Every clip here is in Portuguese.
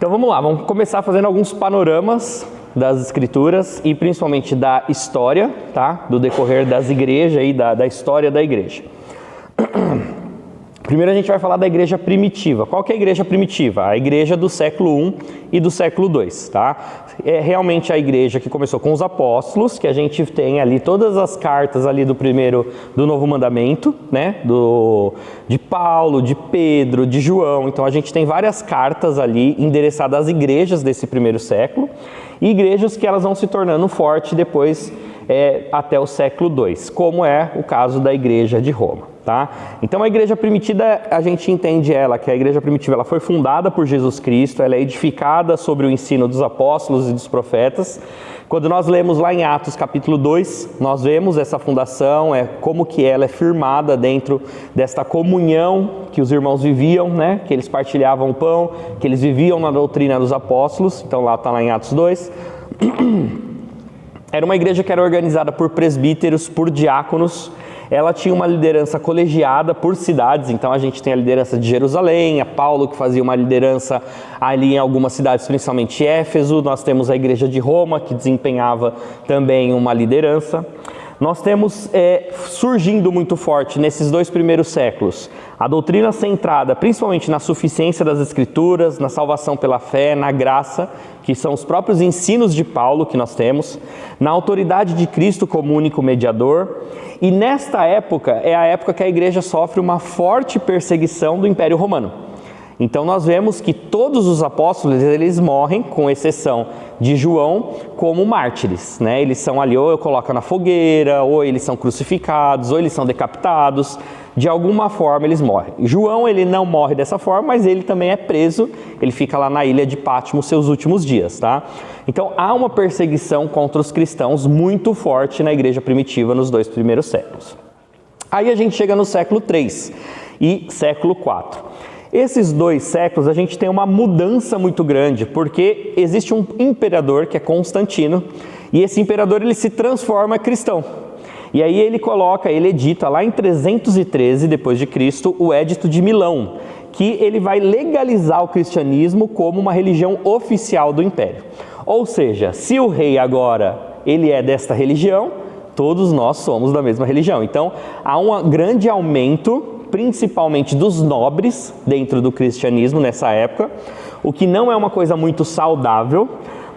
Então vamos lá, vamos começar fazendo alguns panoramas das escrituras e principalmente da história, tá? Do decorrer das igrejas e da história da igreja. Primeiro a gente vai falar da igreja primitiva. Qual que é a igreja primitiva? A igreja do século I e do século II, tá? É realmente a igreja que começou com os apóstolos, que a gente tem ali todas as cartas ali do Novo Mandamento, né? De Paulo, de Pedro, de João. Então a gente tem várias cartas ali endereçadas às igrejas desse primeiro século e igrejas que elas vão se tornando fortes depois até o século II, como é o caso da igreja de Roma. Tá? Então a igreja primitiva, a gente entende que a igreja primitiva ela foi fundada por Jesus Cristo, ela é edificada sobre o ensino dos apóstolos e dos profetas. Quando nós lemos lá em Atos capítulo 2, nós vemos essa fundação, como que ela é firmada dentro desta comunhão que os irmãos viviam, né? Que eles partilhavam o pão, que eles viviam na doutrina dos apóstolos. Então lá está lá em Atos 2. Era uma igreja que era organizada por presbíteros, por diáconos. Ela tinha uma liderança colegiada por cidades, então a gente tem a liderança de Jerusalém, a Paulo que fazia uma liderança ali em algumas cidades, principalmente Éfeso. Nós temos a igreja de Roma que desempenhava também uma liderança. Nós temos surgindo muito forte nesses dois primeiros séculos a doutrina centrada principalmente na suficiência das escrituras, na salvação pela fé, na graça, que são os próprios ensinos de Paulo que nós temos, na autoridade de Cristo como único mediador. E nesta época é a época que a igreja sofre uma forte perseguição do Império Romano. Então nós vemos que todos os apóstolos, eles morrem, com exceção de João, como mártires, né? Eles são ali, ou colocam na fogueira, ou eles são crucificados, ou eles são decapitados. De alguma forma eles morrem. João, ele não morre dessa forma, mas ele também é preso, ele fica lá na ilha de Patmos seus últimos dias, tá? Então há uma perseguição contra os cristãos muito forte na igreja primitiva nos dois primeiros séculos. Aí a gente chega no século III e século IV. Esses dois séculos a gente tem uma mudança muito grande, porque existe um imperador que é Constantino, e esse imperador ele se transforma cristão. E aí ele edita lá em 313 depois de Cristo o Édito de Milão, que ele vai legalizar o cristianismo como uma religião oficial do império. Ou seja, se o rei agora ele é desta religião, todos nós somos da mesma religião. Então há um grande aumento, principalmente dos nobres dentro do cristianismo nessa época, o que não é uma coisa muito saudável,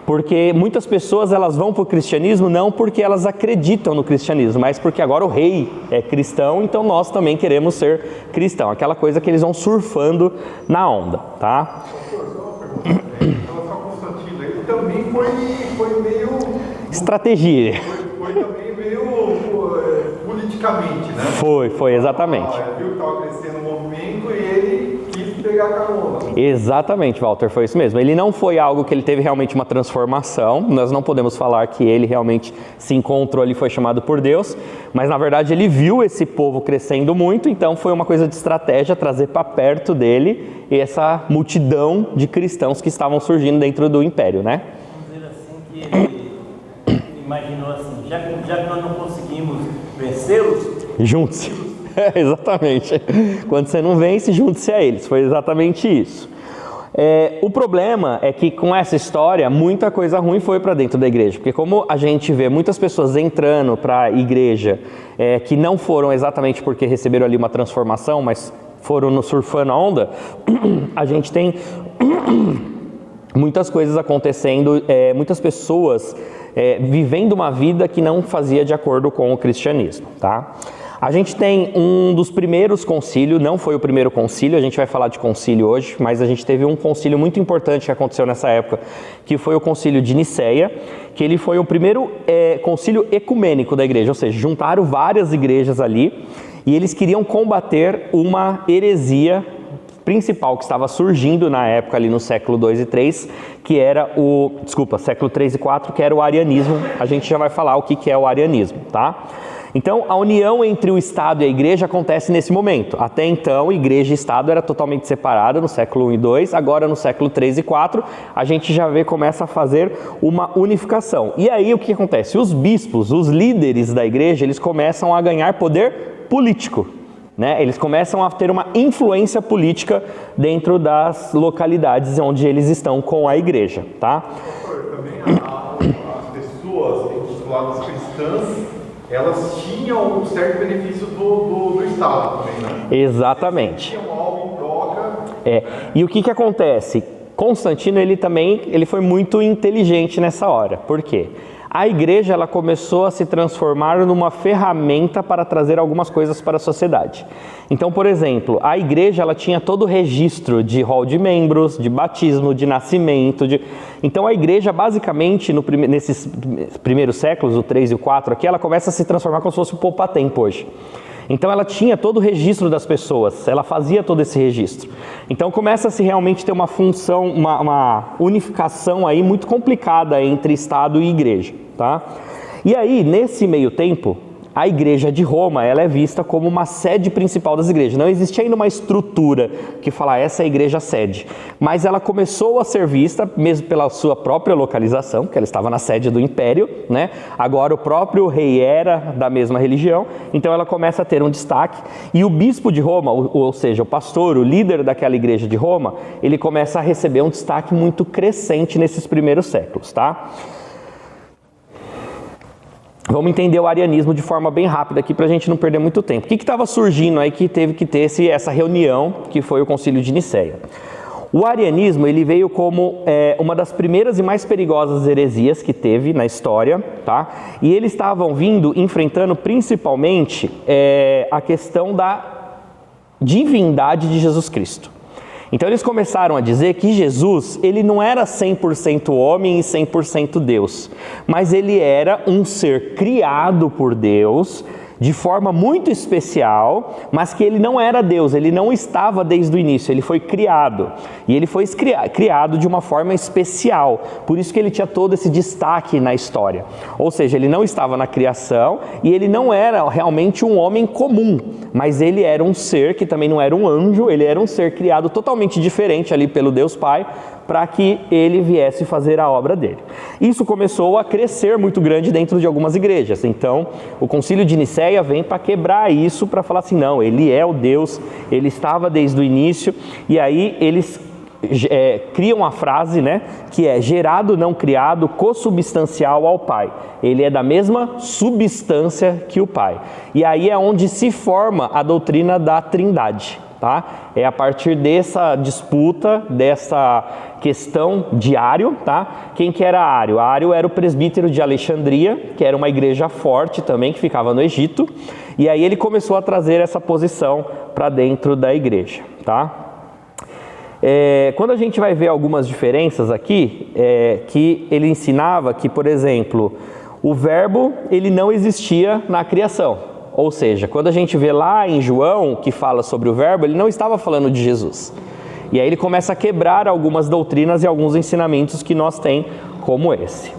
porque muitas pessoas elas vão para o cristianismo não porque elas acreditam no cristianismo, mas porque agora o rei é cristão, então nós também queremos ser cristão. Aquela coisa que eles vão surfando na onda, tá? Constantino, ele também foi meio... Estratégia. Foi também meio politicamente, né? Foi, exatamente. Ele viu que estava crescendo o movimento e ele quis pegar carona. Exatamente, Walter, foi isso mesmo. Ele não foi algo que ele teve realmente uma transformação, nós não podemos falar que ele realmente se encontrou ali, foi chamado por Deus, mas na verdade ele viu esse povo crescendo muito, então foi uma coisa de estratégia trazer para perto dele essa multidão de cristãos que estavam surgindo dentro do império, né? Vamos dizer assim que ele imaginou assim, já que nós não conseguimos vencê-los, junte-se. Exatamente. Quando você não vence, junte-se a eles. Foi exatamente isso. O problema é que com essa história, muita coisa ruim foi para dentro da igreja. Porque como a gente vê muitas pessoas entrando para a igreja que não foram exatamente porque receberam ali uma transformação, mas foram no surfando a onda, a gente tem muitas coisas acontecendo, muitas pessoas vivendo uma vida que não fazia de acordo com o cristianismo, tá? A gente tem um dos primeiros concílios, não foi o primeiro concílio, a gente vai falar de concílio hoje, mas a gente teve um concílio muito importante que aconteceu nessa época, que foi o concílio de Nicéia, que ele foi o primeiro concílio ecumênico da igreja, ou seja, juntaram várias igrejas ali e eles queriam combater uma heresia principal que estava surgindo na época ali no século II e III, que era século III e IV, que era o arianismo. A gente já vai falar o que é o arianismo, tá? Então, a união entre o Estado e a Igreja acontece nesse momento. Até então, Igreja e Estado era totalmente separada no século I e II. Agora, no século III e IV, a gente já começa a fazer uma unificação. E aí, o que acontece? Os bispos, os líderes da Igreja, eles começam a ganhar poder político. né? Eles começam a ter uma influência política dentro das localidades onde eles estão com a igreja, tá? Pastor, também as pessoas intituladas cristãs, elas tinham um certo benefício do Estado também, né? Exatamente. Eles tinham algo em troca. E o que acontece? Constantino, ele foi muito inteligente nessa hora. Por quê? A igreja ela começou a se transformar numa ferramenta para trazer algumas coisas para a sociedade. Então, por exemplo, a igreja ela tinha todo o registro de rol de membros, de batismo, de nascimento. Então, a igreja, basicamente, nesses primeiros séculos, o 3 e o 4 aqui, ela começa a se transformar como se fosse o poupa-tempo hoje. Então ela tinha todo o registro das pessoas, ela fazia todo esse registro. Então começa-se realmente ter uma função, uma unificação aí muito complicada entre Estado e igreja, tá? E aí, nesse meio tempo, a igreja de Roma, ela é vista como uma sede principal das igrejas. Não existia ainda uma estrutura que fala essa é a igreja sede, mas ela começou a ser vista, mesmo pela sua própria localização, porque ela estava na sede do império, né? Agora o próprio rei era da mesma religião, então ela começa a ter um destaque, e o bispo de Roma, ou seja, o pastor, o líder daquela igreja de Roma, ele começa a receber um destaque muito crescente nesses primeiros séculos, tá? Vamos entender o arianismo de forma bem rápida aqui para a gente não perder muito tempo. O que estava surgindo aí que teve que ter essa reunião, que foi o Concílio de Nicéia? O arianismo ele veio como uma das primeiras e mais perigosas heresias que teve na história, tá? E eles estavam enfrentando principalmente a questão da divindade de Jesus Cristo. Então eles começaram a dizer que Jesus, ele não era 100% homem e 100% Deus, mas ele era um ser criado por Deus de forma muito especial, mas que ele não era Deus, ele não estava desde o início, ele foi criado. E ele foi criado de uma forma especial, por isso que ele tinha todo esse destaque na história. Ou seja, ele não estava na criação e ele não era realmente um homem comum, mas ele era um ser que também não era um anjo, ele era um ser criado totalmente diferente ali pelo Deus Pai, para que ele viesse fazer a obra dele. Isso começou a crescer muito grande dentro de algumas igrejas. Então, o Concílio de Nicéia vem para quebrar isso, para falar assim, não, ele é o Deus, ele estava desde o início, e aí eles criam a frase, né, que é gerado, não criado, consubstancial ao Pai. Ele é da mesma substância que o Pai. E aí é onde se forma a doutrina da Trindade. Tá? É a partir dessa disputa, dessa questão de Ário, tá? Quem que era Ário? Ário era o presbítero de Alexandria, que era uma igreja forte também, que ficava no Egito, e aí ele começou a trazer essa posição para dentro da igreja, tá? Quando a gente vai ver algumas diferenças aqui, que ele ensinava que, por exemplo, o verbo ele não existia na criação. Ou seja, quando a gente vê lá em João, que fala sobre o verbo, ele não estava falando de Jesus. E aí ele começa a quebrar algumas doutrinas e alguns ensinamentos que nós temos como esse.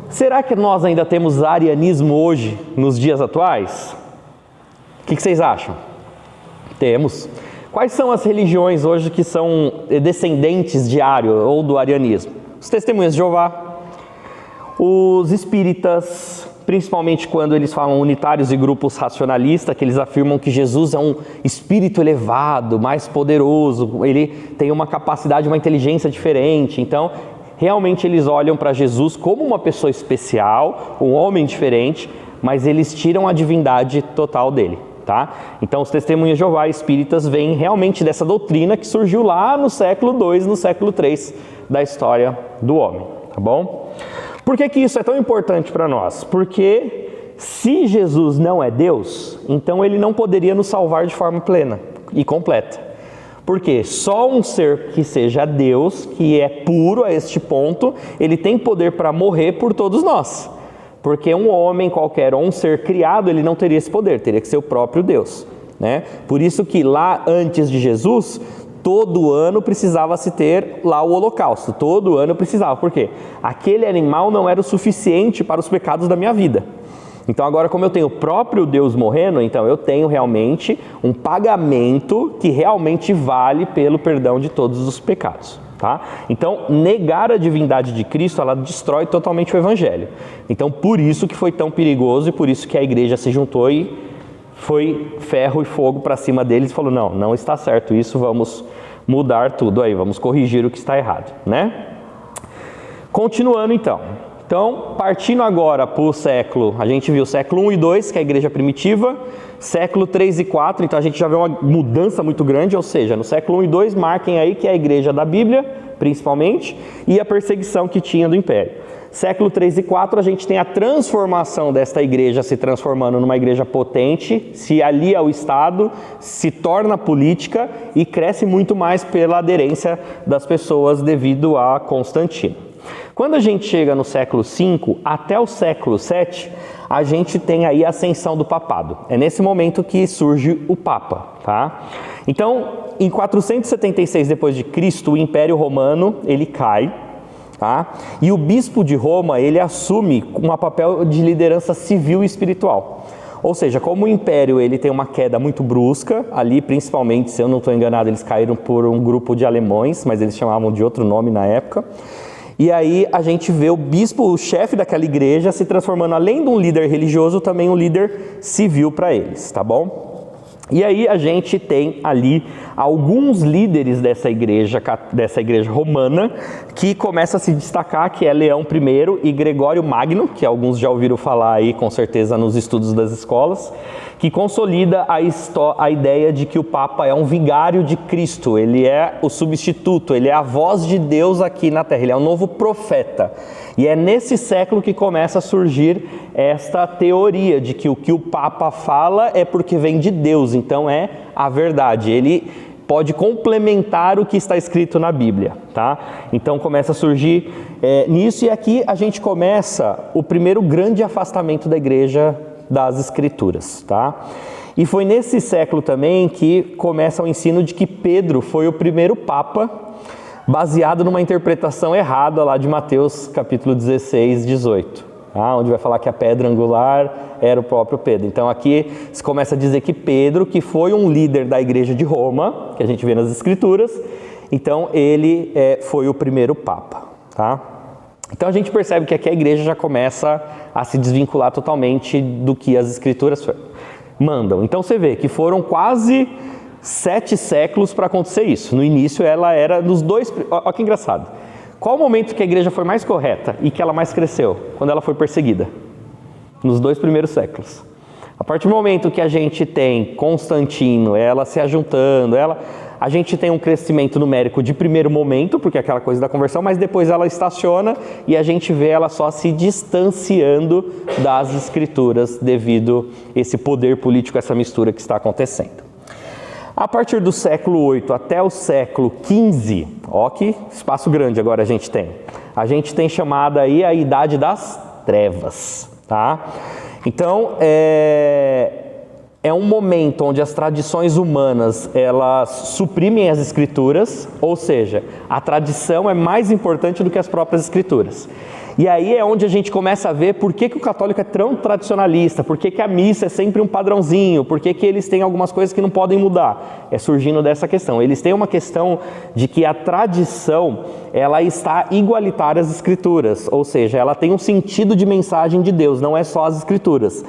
Será que nós ainda temos arianismo hoje, nos dias atuais? O que vocês acham? Temos. Quais são as religiões hoje que são descendentes de Ário ou do arianismo? Os Testemunhas de Jeová, os espíritas, principalmente quando eles falam unitários e grupos racionalistas, que eles afirmam que Jesus é um espírito elevado, mais poderoso, ele tem uma capacidade, uma inteligência diferente. Então, realmente eles olham para Jesus como uma pessoa especial, um homem diferente, mas eles tiram a divindade total dele, tá? Então, os Testemunhas de Jeová espíritas vêm realmente dessa doutrina que surgiu lá no século II, no século III da história do homem, tá bom? Por que isso é tão importante para nós? Porque se Jesus não é Deus, então ele não poderia nos salvar de forma plena e completa. Porque só um ser que seja Deus, que é puro a este ponto, ele tem poder para morrer por todos nós. Porque um homem qualquer ou um ser criado, ele não teria esse poder, teria que ser o próprio Deus, né? Por isso que lá antes de Jesus, todo ano precisava se ter lá o holocausto, todo ano precisava, por quê? Aquele animal não era o suficiente para os pecados da minha vida. Então agora, como eu tenho o próprio Deus morrendo, então eu tenho realmente um pagamento que realmente vale pelo perdão de todos os pecados, tá? Então negar a divindade de Cristo, ela destrói totalmente o evangelho. Então por isso que foi tão perigoso e por isso que a igreja se juntou e foi ferro e fogo para cima deles e falou, não está certo isso, vamos mudar tudo aí, vamos corrigir o que está errado, né? Continuando então, partindo agora para o século, a gente viu o século 1 e 2, que é a igreja primitiva, século 3 e 4, então a gente já vê uma mudança muito grande, ou seja, no século 1 e 2, marquem aí que é a igreja da Bíblia, principalmente, e a perseguição que tinha do império. Século 3 e 4, a gente tem a transformação desta igreja se transformando numa igreja potente, se alia ao Estado, se torna política e cresce muito mais pela aderência das pessoas devido a Constantino. Quando a gente chega no século 5 até o século 7, a gente tem aí a ascensão do papado. É nesse momento que surge o Papa, tá? Então, em 476 d.C., o Império Romano, ele cai, tá? E o bispo de Roma, ele assume um papel de liderança civil e espiritual. Ou seja, como o império ele tem uma queda muito brusca, ali principalmente, se eu não estou enganado, eles caíram por um grupo de alemães, mas eles chamavam de outro nome na época. E aí a gente vê o bispo, o chefe daquela igreja, se transformando, além de um líder religioso, também um líder civil para eles, tá bom? E aí a gente tem ali alguns líderes dessa igreja romana que começa a se destacar, que é Leão I e Gregório Magno, que alguns já ouviram falar aí com certeza nos estudos das escolas, que consolida a ideia de que o Papa é um vigário de Cristo, ele é o substituto, ele é a voz de Deus aqui na Terra, ele é um novo profeta. E é nesse século que começa a surgir esta teoria de que o Papa fala é porque vem de Deus, então é a verdade, ele pode complementar o que está escrito na Bíblia, tá? Então começa a surgir nisso, e aqui a gente começa o primeiro grande afastamento da igreja das Escrituras, tá? E foi nesse século também que começa o ensino de que Pedro foi o primeiro Papa, baseado numa interpretação errada lá de Mateus capítulo 16, 18, tá? Onde vai falar que a pedra angular era o próprio Pedro. Então aqui se começa a dizer que Pedro, que foi um líder da igreja de Roma, que a gente vê nas Escrituras, então ele foi o primeiro Papa, tá? Então a gente percebe que aqui a igreja já começa a se desvincular totalmente do que as Escrituras mandam. Então você vê que foram quase 7 séculos para acontecer isso. No início ela era nos dois... Olha que engraçado. Qual o momento que a igreja foi mais correta e que ela mais cresceu? Quando ela foi perseguida. Nos 2 primeiros séculos. A partir do momento que a gente tem Constantino, ela se ajuntando, a gente tem um crescimento numérico de primeiro momento, porque é aquela coisa da conversão, mas depois ela estaciona e a gente vê ela só se distanciando das Escrituras devido a esse poder político, essa mistura que está acontecendo. A partir do século 8 até o século 15, ó que espaço grande agora a gente tem chamada aí a Idade das Trevas, tá? Então, é um momento onde as tradições humanas, elas suprimem as Escrituras, ou seja, a tradição é mais importante do que as próprias Escrituras. E aí é onde a gente começa a ver por que o católico é tão tradicionalista, por que a missa é sempre um padrãozinho, por que eles têm algumas coisas que não podem mudar. É surgindo dessa questão. Eles têm uma questão de que a tradição, ela está igualitária às Escrituras, ou seja, ela tem um sentido de mensagem de Deus, não é só as Escrituras.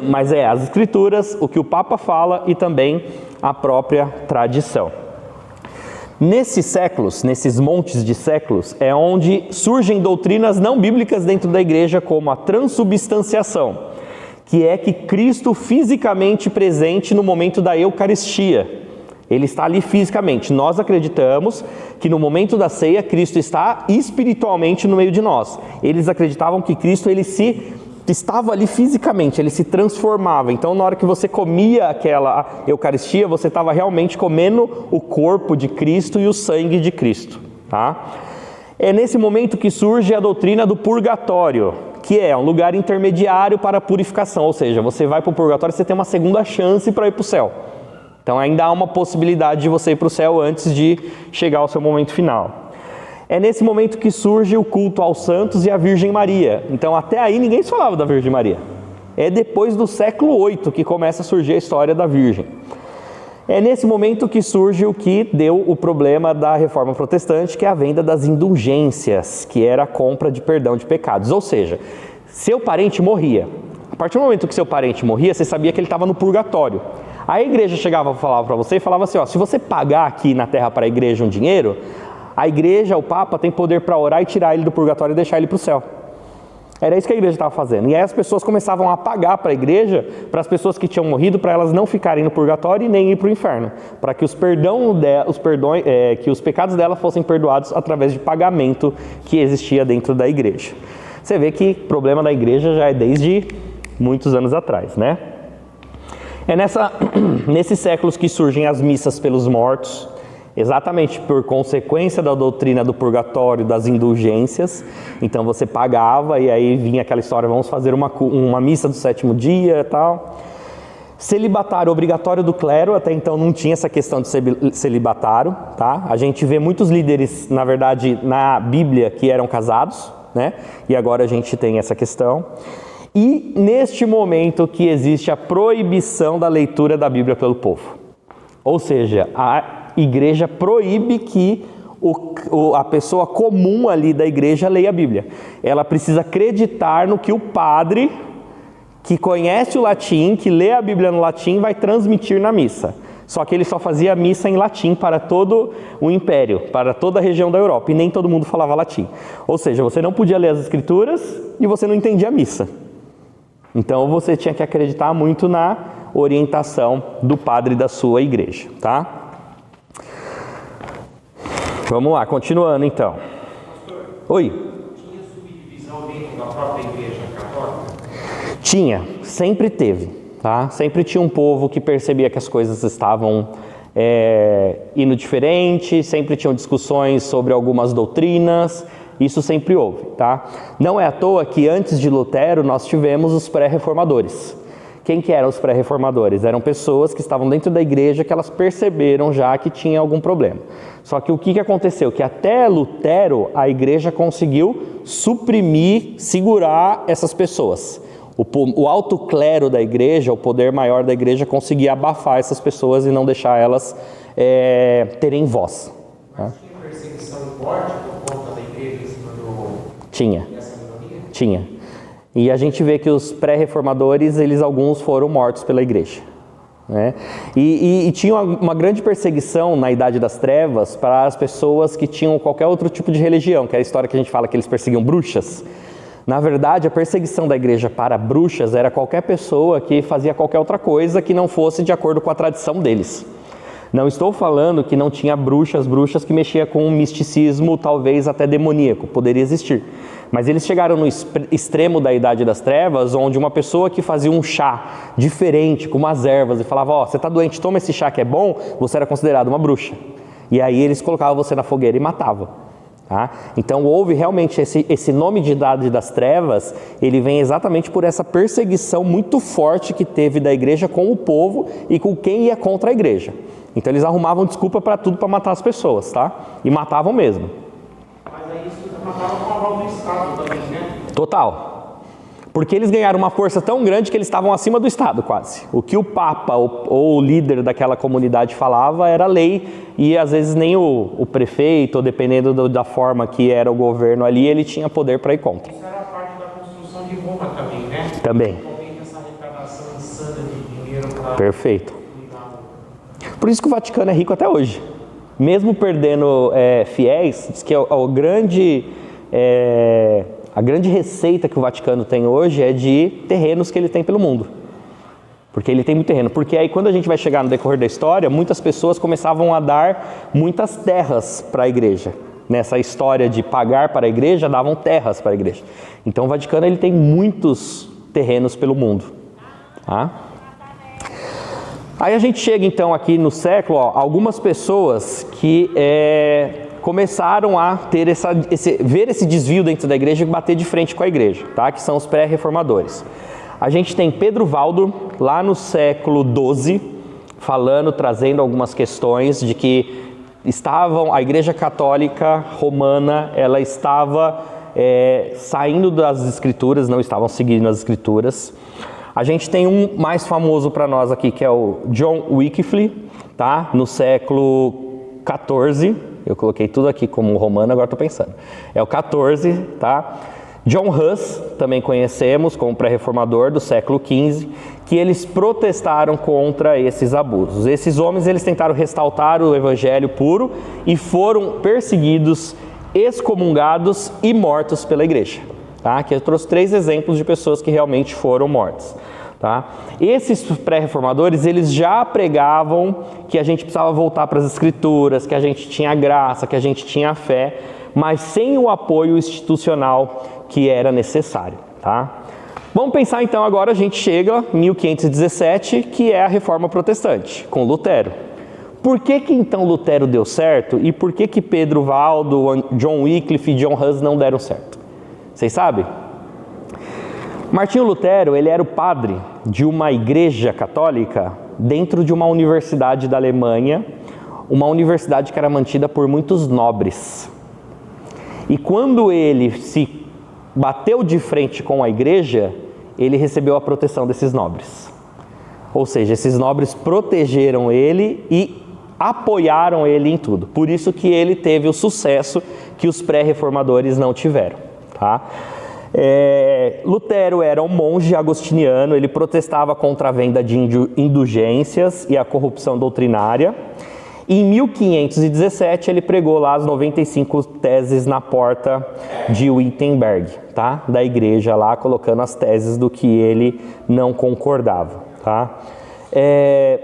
Mas é as Escrituras, o que o Papa fala e também a própria tradição. Nesses séculos, nesses montes de séculos, é onde surgem doutrinas não bíblicas dentro da igreja, como a transubstanciação, que é que Cristo fisicamente presente no momento da Eucaristia. Ele está ali fisicamente. Nós acreditamos que no momento da ceia, Cristo está espiritualmente no meio de nós. Eles acreditavam que Cristo estava ali fisicamente, ele se transformava. Então, na hora que você comia aquela Eucaristia, você estava realmente comendo o corpo de Cristo e o sangue de Cristo, tá? É nesse momento que surge a doutrina do purgatório, que é um lugar intermediário para a purificação, ou seja, você vai para o purgatório e você tem uma segunda chance para ir para o céu. Então, ainda há uma possibilidade de você ir para o céu antes de chegar ao seu momento final. É nesse momento que surge o culto aos santos e à Virgem Maria. Então, até aí, ninguém falava da Virgem Maria. É depois do século VIII que começa a surgir a história da Virgem. É nesse momento que surge o que deu o problema da Reforma Protestante, que é a venda das indulgências, que era a compra de perdão de pecados. Ou seja, seu parente morria. A partir do momento que seu parente morria, você sabia que ele estava no purgatório. A igreja chegava e falava para você e falava assim, ó, se você pagar aqui na terra para a igreja um dinheiro, a igreja, o Papa, tem poder para orar e tirar ele do purgatório e deixar ele para o céu. Era isso que a igreja estava fazendo. E aí as pessoas começavam a pagar para a igreja, para as pessoas que tinham morrido, para elas não ficarem no purgatório e nem ir para o inferno. Para que que os pecados dela fossem perdoados através de pagamento que existia dentro da igreja. Você vê que o problema da igreja já é desde muitos anos atrás, né? É nesses séculos que surgem as missas pelos mortos, exatamente por consequência da doutrina do purgatório, das indulgências. Então você pagava e aí vinha aquela história, vamos fazer uma missa do 7º dia e tal. Celibatário obrigatório do clero, até então não tinha essa questão de celibatário, tá? A gente vê muitos líderes, na verdade, na Bíblia que eram casados, né? E agora a gente tem essa questão. E neste momento que existe a proibição da leitura da Bíblia pelo povo. Ou seja, a igreja proíbe que a pessoa comum ali da igreja leia a Bíblia. Ela precisa acreditar no que o padre, que conhece o latim, que lê a Bíblia no latim, vai transmitir na missa. Só que ele só fazia a missa em latim para todo o império, para toda a região da Europa, e nem todo mundo falava latim. Ou seja, você não podia ler as escrituras e você não entendia a missa. Então você tinha que acreditar muito na orientação do padre da sua igreja, tá? Vamos lá, continuando então. Oi? Tinha subdivisão dentro da própria igreja católica? Tinha, sempre teve, tá? Sempre tinha um povo que percebia que as coisas estavam indo diferente, sempre tinham discussões sobre algumas doutrinas. Isso sempre houve, tá? Não é à toa que antes de Lutero nós tivemos os pré-reformadores. Quem que eram os pré-reformadores? Eram pessoas que estavam dentro da igreja que elas perceberam já que tinha algum problema. Só que o que aconteceu? Que até Lutero a igreja conseguiu suprimir, segurar essas pessoas. O alto clero da igreja, o poder maior da igreja conseguia abafar essas pessoas e não deixar elas terem voz. Mas tinha perseguição forte por conta da igreja em cima dessa minoria? Tinha. E a gente vê que os pré-reformadores, alguns foram mortos pela igreja. Né? E tinha uma grande perseguição na Idade das Trevas para as pessoas que tinham qualquer outro tipo de religião, que é a história que a gente fala que eles perseguiam bruxas. Na verdade, a perseguição da igreja para bruxas era qualquer pessoa que fazia qualquer outra coisa que não fosse de acordo com a tradição deles. Não estou falando que não tinha bruxas que mexiam com um misticismo talvez até demoníaco, poderia existir. Mas eles chegaram no extremo da Idade das Trevas, onde uma pessoa que fazia um chá diferente, com umas ervas, e falava, ó, você está doente, toma esse chá que é bom, você era considerado uma bruxa. E aí eles colocavam você na fogueira e matavam. Tá? Então houve realmente esse nome de Idade das Trevas, ele vem exatamente por essa perseguição muito forte que teve da igreja com o povo e com quem ia contra a igreja. Então eles arrumavam desculpa para tudo para matar as pessoas, tá? E matavam mesmo. Mas aí isso matava com a aval do Estado também, né? Total. Porque eles ganharam uma força tão grande que eles estavam acima do Estado quase. O que o Papa ou o líder daquela comunidade falava era lei e às vezes nem o prefeito, ou dependendo da forma que era o governo ali, ele tinha poder para ir contra. Isso era parte da construção de Roma também, né? Também. Também essa arrecadação insana de dinheiro para... Perfeito. Por isso que o Vaticano é rico até hoje. Mesmo perdendo fiéis, diz que a grande receita que o Vaticano tem hoje é de terrenos que ele tem pelo mundo. Porque ele tem muito terreno. Porque aí quando a gente vai chegar no decorrer da história, muitas pessoas começavam a dar muitas terras para a igreja. Nessa história de pagar para a igreja, davam terras para a igreja. Então o Vaticano ele tem muitos terrenos pelo mundo. Tá? Aí a gente chega então aqui no século, algumas pessoas que começaram a ter ver esse desvio dentro da igreja e bater de frente com a igreja, tá? Que são os pré-reformadores. A gente tem Pedro Valdo, lá no século XII, trazendo algumas questões de que a igreja católica romana, ela estava saindo das escrituras, não estavam seguindo as escrituras. A gente tem um mais famoso para nós aqui, que é o John Wycliffe, tá? No século XIV, eu coloquei tudo aqui como romano, agora estou pensando. É o XIV, tá? John Hus, também conhecemos como pré-reformador do século XV, que eles protestaram contra esses abusos. Esses homens, eles tentaram restaurar o evangelho puro e foram perseguidos, excomungados e mortos pela igreja. Tá? Aqui eu trouxe 3 exemplos de pessoas que realmente foram mortas. Tá? Esses pré-reformadores, eles já pregavam que a gente precisava voltar para as escrituras, que a gente tinha graça, que a gente tinha fé, mas sem o apoio institucional que era necessário. Tá? Vamos pensar então agora, a gente chega em 1517, que é a Reforma Protestante, com Lutero. Por que então Lutero deu certo e por que Pedro Valdo, John Wycliffe e John Hus não deram certo? Vocês sabem? Martinho Lutero, ele era o padre de uma igreja católica dentro de uma universidade da Alemanha, uma universidade que era mantida por muitos nobres. E quando ele se bateu de frente com a igreja, ele recebeu a proteção desses nobres. Ou seja, esses nobres protegeram ele e apoiaram ele em tudo. Por isso que ele teve o sucesso que os pré-reformadores não tiveram. Tá? Lutero era um monge agostiniano, ele protestava contra a venda de indulgências e a corrupção doutrinária. Em 1517 ele pregou lá as 95 teses na porta de Wittenberg, tá? Da igreja lá, colocando as teses do que ele não concordava. Tá?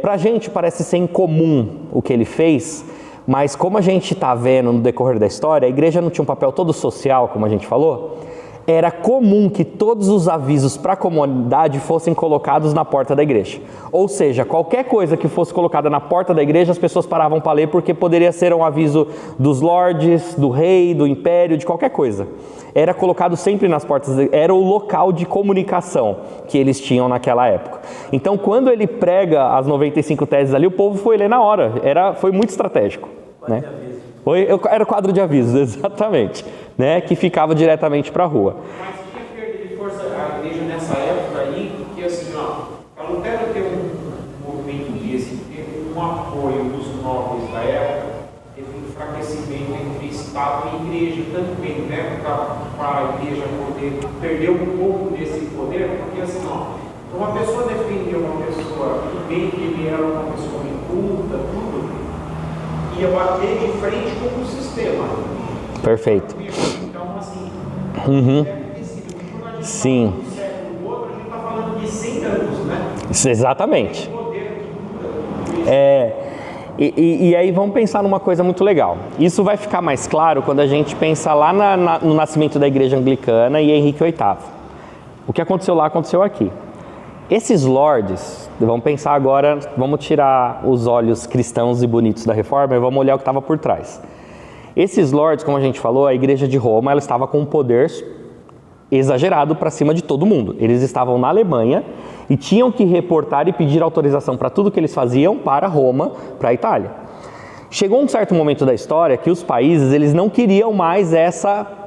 Pra gente parece ser incomum o que ele fez, mas como a gente está vendo no decorrer da história, a igreja não tinha um papel todo social, como a gente falou. Era comum que todos os avisos para a comunidade fossem colocados na porta da igreja. Ou seja, qualquer coisa que fosse colocada na porta da igreja, as pessoas paravam para ler, porque poderia ser um aviso dos lordes, do rei, do império, de qualquer coisa. Era colocado sempre nas portas, era o local de comunicação que eles tinham naquela época. Então, quando ele prega as 95 teses ali, o povo foi ler na hora. Foi muito estratégico. Né? Era quadro de avisos, exatamente, né? Que ficava diretamente para a rua. Mas tinha perda de força a igreja nessa época aí, porque assim, para Lutero ter um movimento desse, ter um apoio dos nobres da época, teve um enfraquecimento entre Estado e igreja também, né? Para a igreja poder perder um pouco desse poder, porque assim, uma pessoa defender uma pessoa que bem que ele era uma pessoa inculta, tudo, ia bater de frente com o sistema. Perfeito. Então, assim, sim. Do século outro, a gente está falando de 100 anos, né? Exatamente. E aí vamos pensar numa coisa muito legal. Isso vai ficar mais claro quando a gente pensar lá no nascimento da igreja anglicana e Henrique VIII. O que aconteceu lá, aconteceu aqui. Esses lords, vamos pensar agora, vamos tirar os olhos cristãos e bonitos da reforma e vamos olhar o que estava por trás. Esses lords, como a gente falou, a igreja de Roma, ela estava com um poder exagerado para cima de todo mundo. Eles estavam na Alemanha e tinham que reportar e pedir autorização para tudo que eles faziam para Roma, para a Itália. Chegou um certo momento da história que os países, eles não queriam mais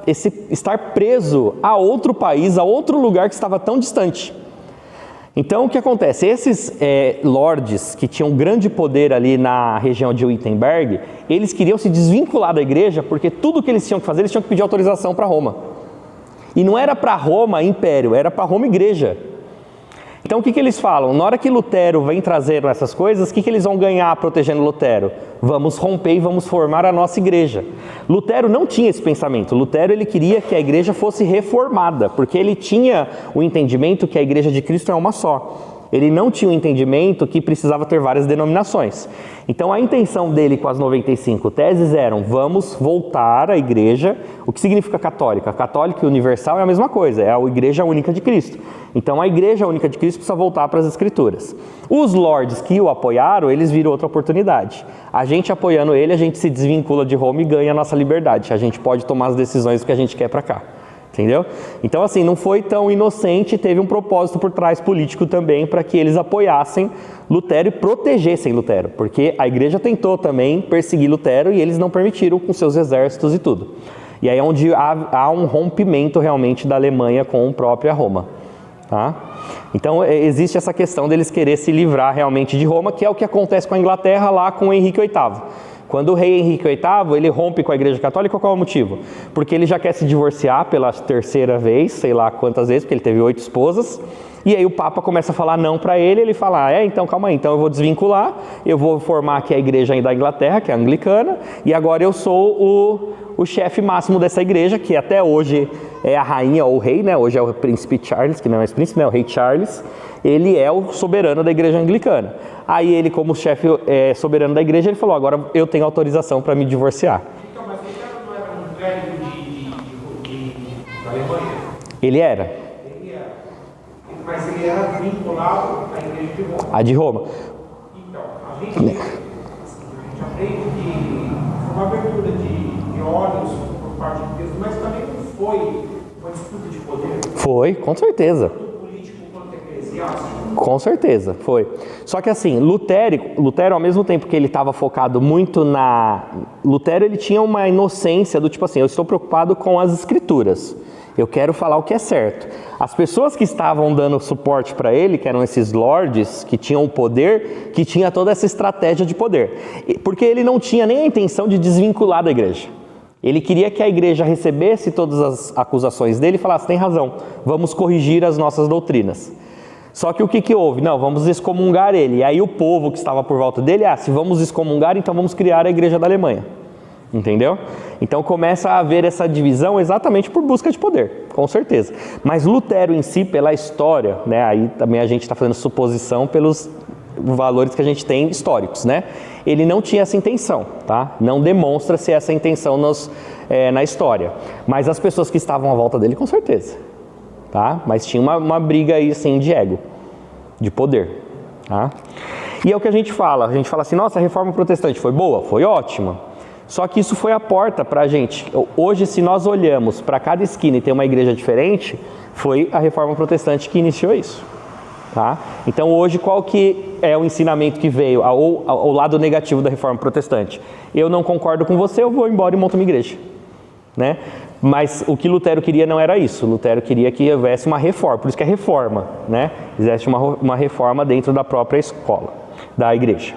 estar preso a outro país, a outro lugar que estava tão distante. Então, o que acontece? Esses lords que tinham grande poder ali na região de Wittenberg, eles queriam se desvincular da igreja, porque tudo que eles tinham que fazer, eles tinham que pedir autorização para Roma. E não era para Roma império, era para Roma igreja. Então, o que eles falam? Na hora que Lutero vem trazendo essas coisas, o que eles vão ganhar protegendo Lutero? Vamos romper e vamos formar a nossa igreja. Lutero não tinha esse pensamento. Lutero, ele queria que a igreja fosse reformada, porque ele tinha o entendimento que a igreja de Cristo é uma só. Ele não tinha o entendimento que precisava ter várias denominações. Então, a intenção dele com as 95 teses eram: vamos voltar à igreja. O que significa católica? Católica e universal é a mesma coisa, é a igreja única de Cristo. Então, a igreja única de Cristo precisa voltar para as escrituras. Os lords que o apoiaram, eles viram outra oportunidade. A gente apoiando ele, a gente se desvincula de Roma e ganha a nossa liberdade. A gente pode tomar as decisões que a gente quer para cá. Entendeu? Então, assim, não foi tão inocente, teve um propósito por trás político também para que eles apoiassem Lutero e protegessem Lutero, porque a igreja tentou também perseguir Lutero e eles não permitiram com seus exércitos e tudo. E aí é onde há um rompimento realmente da Alemanha com a própria Roma. Tá? Então, existe essa questão deles querer se livrar realmente de Roma, que é o que acontece com a Inglaterra lá com Henrique VIII. Quando o rei Henrique VIII, ele rompe com a Igreja Católica, qual é o motivo? Porque ele já quer se divorciar pela terceira vez, sei lá quantas vezes, porque ele teve 8 esposas, e aí o Papa começa a falar não para ele fala, então calma aí, então eu vou desvincular, eu vou formar aqui a igreja da Inglaterra, que é a anglicana, e agora eu sou o chefe máximo dessa igreja, que até hoje é a rainha ou o rei, né? Hoje é o príncipe Charles, que não é mais príncipe, né? O rei Charles, ele é o soberano da igreja anglicana. Aí ele, como chefe soberano da igreja, ele falou, agora eu tenho autorização para me divorciar. Então, mas ele não era um velho da Alemanha? Ele era. Ele era. Mas ele era vinculado à igreja de Roma. A de Roma. Então, a gente aprende que foi uma abertura de olhos por parte de Deus, mas também não foi uma disputa de poder. Foi, com certeza. Tanto político quanto eclesiástico. Com certeza, foi. Só que assim, Lutero, ao mesmo tempo que ele estava focado muito Lutero, ele tinha uma inocência do tipo assim, eu estou preocupado com as escrituras. Eu quero falar o que é certo. As pessoas que estavam dando suporte para ele, que eram esses lords, que tinham o poder, que tinha toda essa estratégia de poder. Porque ele não tinha nem a intenção de desvincular da igreja. Ele queria que a igreja recebesse todas as acusações dele e falasse, tem razão, vamos corrigir as nossas doutrinas. Só que o que houve? Não, vamos excomungar ele. E aí o povo que estava por volta dele, se vamos excomungar, então vamos criar a igreja da Alemanha. Entendeu? Então começa a haver essa divisão exatamente por busca de poder, com certeza. Mas Lutero em si, pela história, né? Aí também a gente está fazendo suposição pelos valores que a gente tem históricos, né? Ele não tinha essa intenção, tá? Não demonstra-se essa intenção na história. Mas as pessoas que estavam à volta dele, com certeza, tá? Mas tinha uma briga aí, assim, de ego, de poder, tá? E é o que a gente fala assim, nossa, a reforma protestante foi boa? Foi ótima. Só que isso foi a porta para a gente. Hoje, se nós olhamos para cada esquina e tem uma igreja diferente, foi a reforma protestante que iniciou isso. Tá? Então hoje qual que é o ensinamento que veio, ou o lado negativo da reforma protestante? Eu não concordo com você, eu vou embora e monto uma igreja. Né? Mas o que Lutero queria não era isso. Lutero queria que houvesse uma reforma, por isso que é reforma, né? Existe uma reforma dentro da própria escola, da igreja.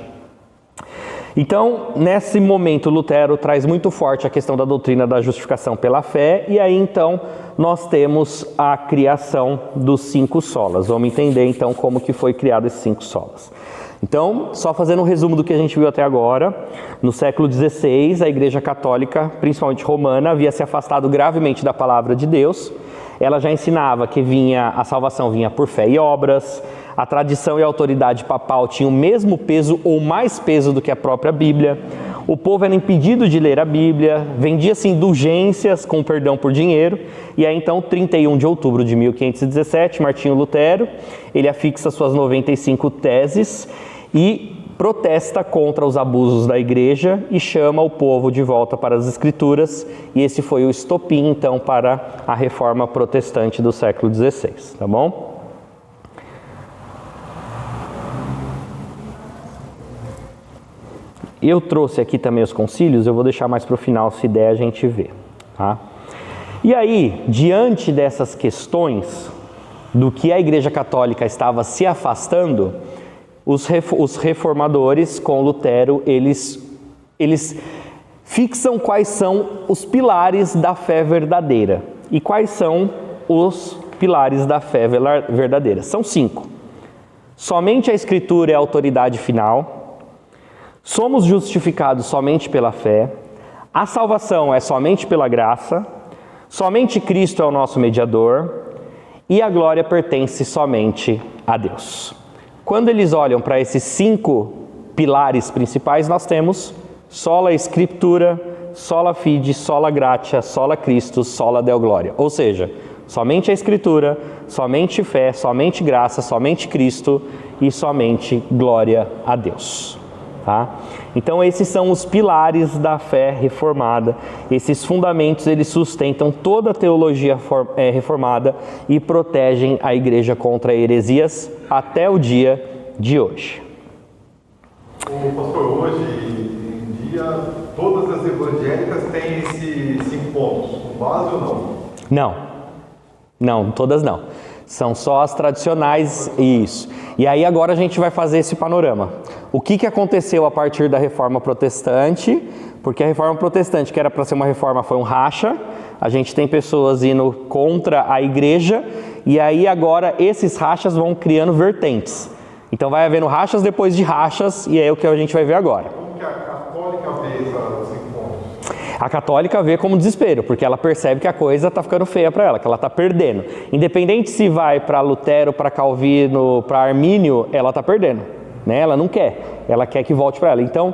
Então, nesse momento, Lutero traz muito forte a questão da doutrina da justificação pela fé, e aí então nós temos a criação dos 5 solas. Vamos entender então como que foi criado esses 5 solas. Então, só fazendo um resumo do que a gente viu até agora, no século XVI, a Igreja Católica, principalmente romana, havia se afastado gravemente da palavra de Deus. Ela já ensinava que a salvação vinha por fé e obras. A tradição e a autoridade papal tinham o mesmo peso ou mais peso do que a própria Bíblia. O povo era impedido de ler a Bíblia, vendia-se indulgências com perdão por dinheiro. E aí então, 31 de outubro de 1517, Martinho Lutero, ele afixa suas 95 teses e protesta contra os abusos da igreja e chama o povo de volta para as Escrituras. E esse foi o estopim então para a reforma protestante do século XVI, tá bom? Eu trouxe aqui também os concílios, eu vou deixar mais para o final, se der a gente vê. Tá? E aí, diante dessas questões, do que a Igreja Católica estava se afastando, os reformadores com Lutero, eles fixam quais são os pilares da fé verdadeira. E quais são os pilares da fé verdadeira? São 5. Somente a Escritura é a autoridade final. Somos justificados somente pela fé, a salvação é somente pela graça, somente Cristo é o nosso mediador e a glória pertence somente a Deus. Quando eles olham para esses 5 pilares principais, nós temos sola Scriptura, sola fide, sola gratia, sola Christus, sola Deo gloria. Ou seja, somente a Escritura, somente fé, somente graça, somente Cristo e somente glória a Deus. Tá? Então esses são os pilares da fé reformada. Esses fundamentos eles sustentam toda a teologia reformada e protegem a igreja contra heresias até o dia de hoje. O pastor, hoje em dia todas as evangélicas têm esses 5 pontos, com base ou não? Não, todas não. São só as tradicionais, isso. E aí agora a gente vai fazer esse panorama. O que aconteceu a partir da Reforma Protestante? Porque a Reforma Protestante, que era para ser uma reforma, foi um racha. A gente tem pessoas indo contra a igreja, e aí agora esses rachas vão criando vertentes. Então vai havendo rachas depois de rachas, e é o que a gente vai ver agora. Como que a católica vê esse encontro? A católica vê como desespero, porque ela percebe que a coisa está ficando feia para ela, que ela está perdendo. Independente se vai para Lutero, para Calvino, para Armínio, ela está perdendo, né? Ela não quer, ela quer que volte para ela. Então,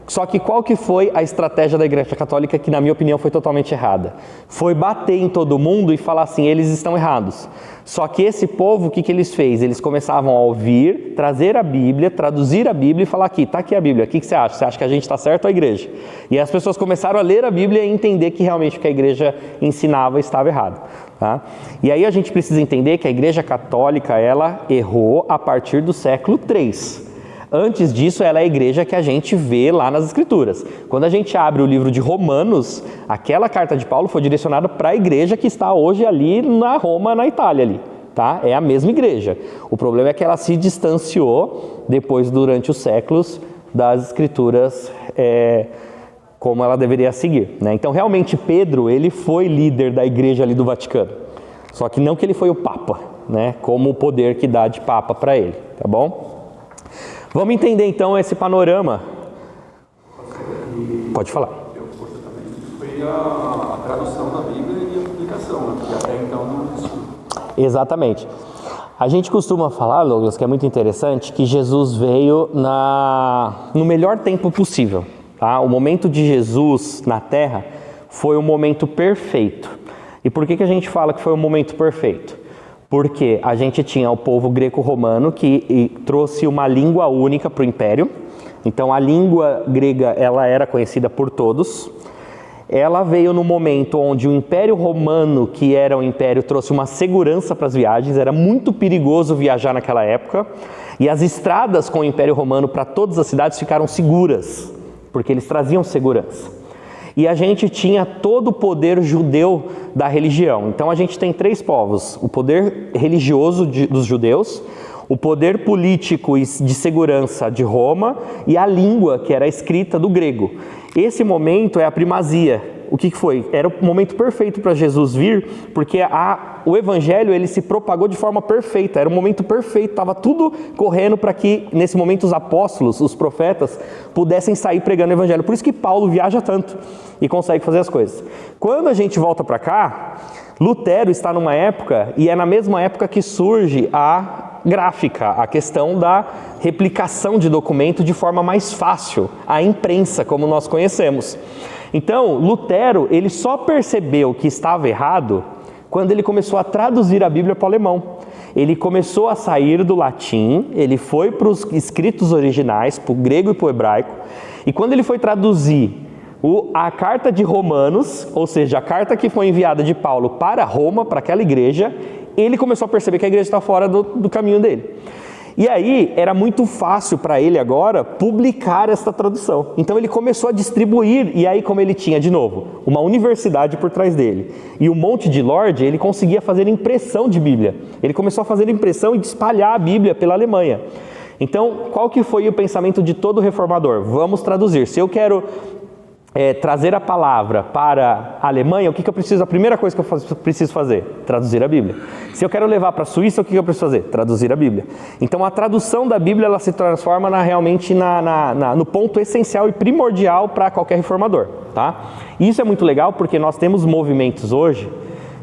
só que qual que foi a estratégia da Igreja Católica que, na minha opinião, foi totalmente errada? Foi bater em todo mundo e falar assim, eles estão errados. Só que esse povo, o que eles fez? Eles começavam a ouvir, trazer a Bíblia, traduzir a Bíblia e falar aqui, está aqui a Bíblia, o que você acha? Você acha que a gente está certo ou a igreja? E as pessoas começaram a ler a Bíblia e entender que realmente o que a igreja ensinava estava errado. Tá? E aí a gente precisa entender que a Igreja Católica, ela errou a partir do século III. Antes disso, ela é a igreja que a gente vê lá nas Escrituras. Quando a gente abre o livro de Romanos, aquela carta de Paulo foi direcionada para a igreja que está hoje ali na Roma, na Itália ali, tá? É a mesma igreja. O problema é que ela se distanciou depois, durante os séculos, das Escrituras como ela deveria seguir, né? Então, realmente, Pedro, ele foi líder da igreja ali do Vaticano. Só que não que ele foi o Papa, né? Como o poder que dá de Papa para ele, tá bom? Vamos entender então esse panorama. Pode falar. Foi a tradução da Bíblia e a publicação, né? Porque até então não existia. Exatamente. A gente costuma falar, Douglas, que é muito interessante, que Jesus veio no melhor tempo possível. Tá? O momento de Jesus na Terra foi o momento perfeito. E por que a gente fala que foi o momento perfeito? Porque a gente tinha o povo greco-romano que trouxe uma língua única para o império. Então a língua grega, ela era conhecida por todos. Ela veio no momento onde o Império Romano, que era um império, trouxe uma segurança para as viagens. Era muito perigoso viajar naquela época. E as estradas com o Império Romano para todas as cidades ficaram seguras, porque eles traziam segurança. E a gente tinha todo o poder judeu da religião. Então a gente tem três povos: o poder religioso dos judeus, o poder político e de segurança de Roma e a língua, que era a escrita do grego. Esse momento é a primazia. O que foi? Era o momento perfeito para Jesus vir, porque o evangelho ele se propagou de forma perfeita, era o momento perfeito, estava tudo correndo para que nesse momento os apóstolos, os profetas, pudessem sair pregando o evangelho. Por isso que Paulo viaja tanto e consegue fazer as coisas. Quando a gente volta para cá, Lutero está numa época, e é na mesma época que surge a gráfica, a questão da replicação de documento de forma mais fácil, a imprensa, como nós conhecemos. Então, Lutero, ele só percebeu que estava errado quando ele começou a traduzir a Bíblia para o alemão. Ele começou a sair do latim, ele foi para os escritos originais, para o grego e para o hebraico, e quando ele foi traduzir a carta de Romanos, ou seja, a carta que foi enviada de Paulo para Roma, para aquela igreja, ele começou a perceber que a igreja está fora do caminho dele. E aí, era muito fácil para ele agora publicar esta tradução. Então ele começou a distribuir, e aí como ele tinha, de novo, uma universidade por trás dele, e um monte de lorde, ele conseguia fazer impressão de Bíblia. Ele começou a fazer impressão e espalhar a Bíblia pela Alemanha. Então, qual que foi o pensamento de todo reformador? Vamos traduzir. Se eu quero trazer a palavra para a Alemanha, o que eu preciso? A primeira coisa que eu preciso fazer? Traduzir a Bíblia. Se eu quero levar para a Suíça, o que eu preciso fazer? Traduzir a Bíblia. Então a tradução da Bíblia ela se transforma realmente no ponto essencial e primordial para qualquer reformador. Tá? E isso é muito legal porque nós temos movimentos hoje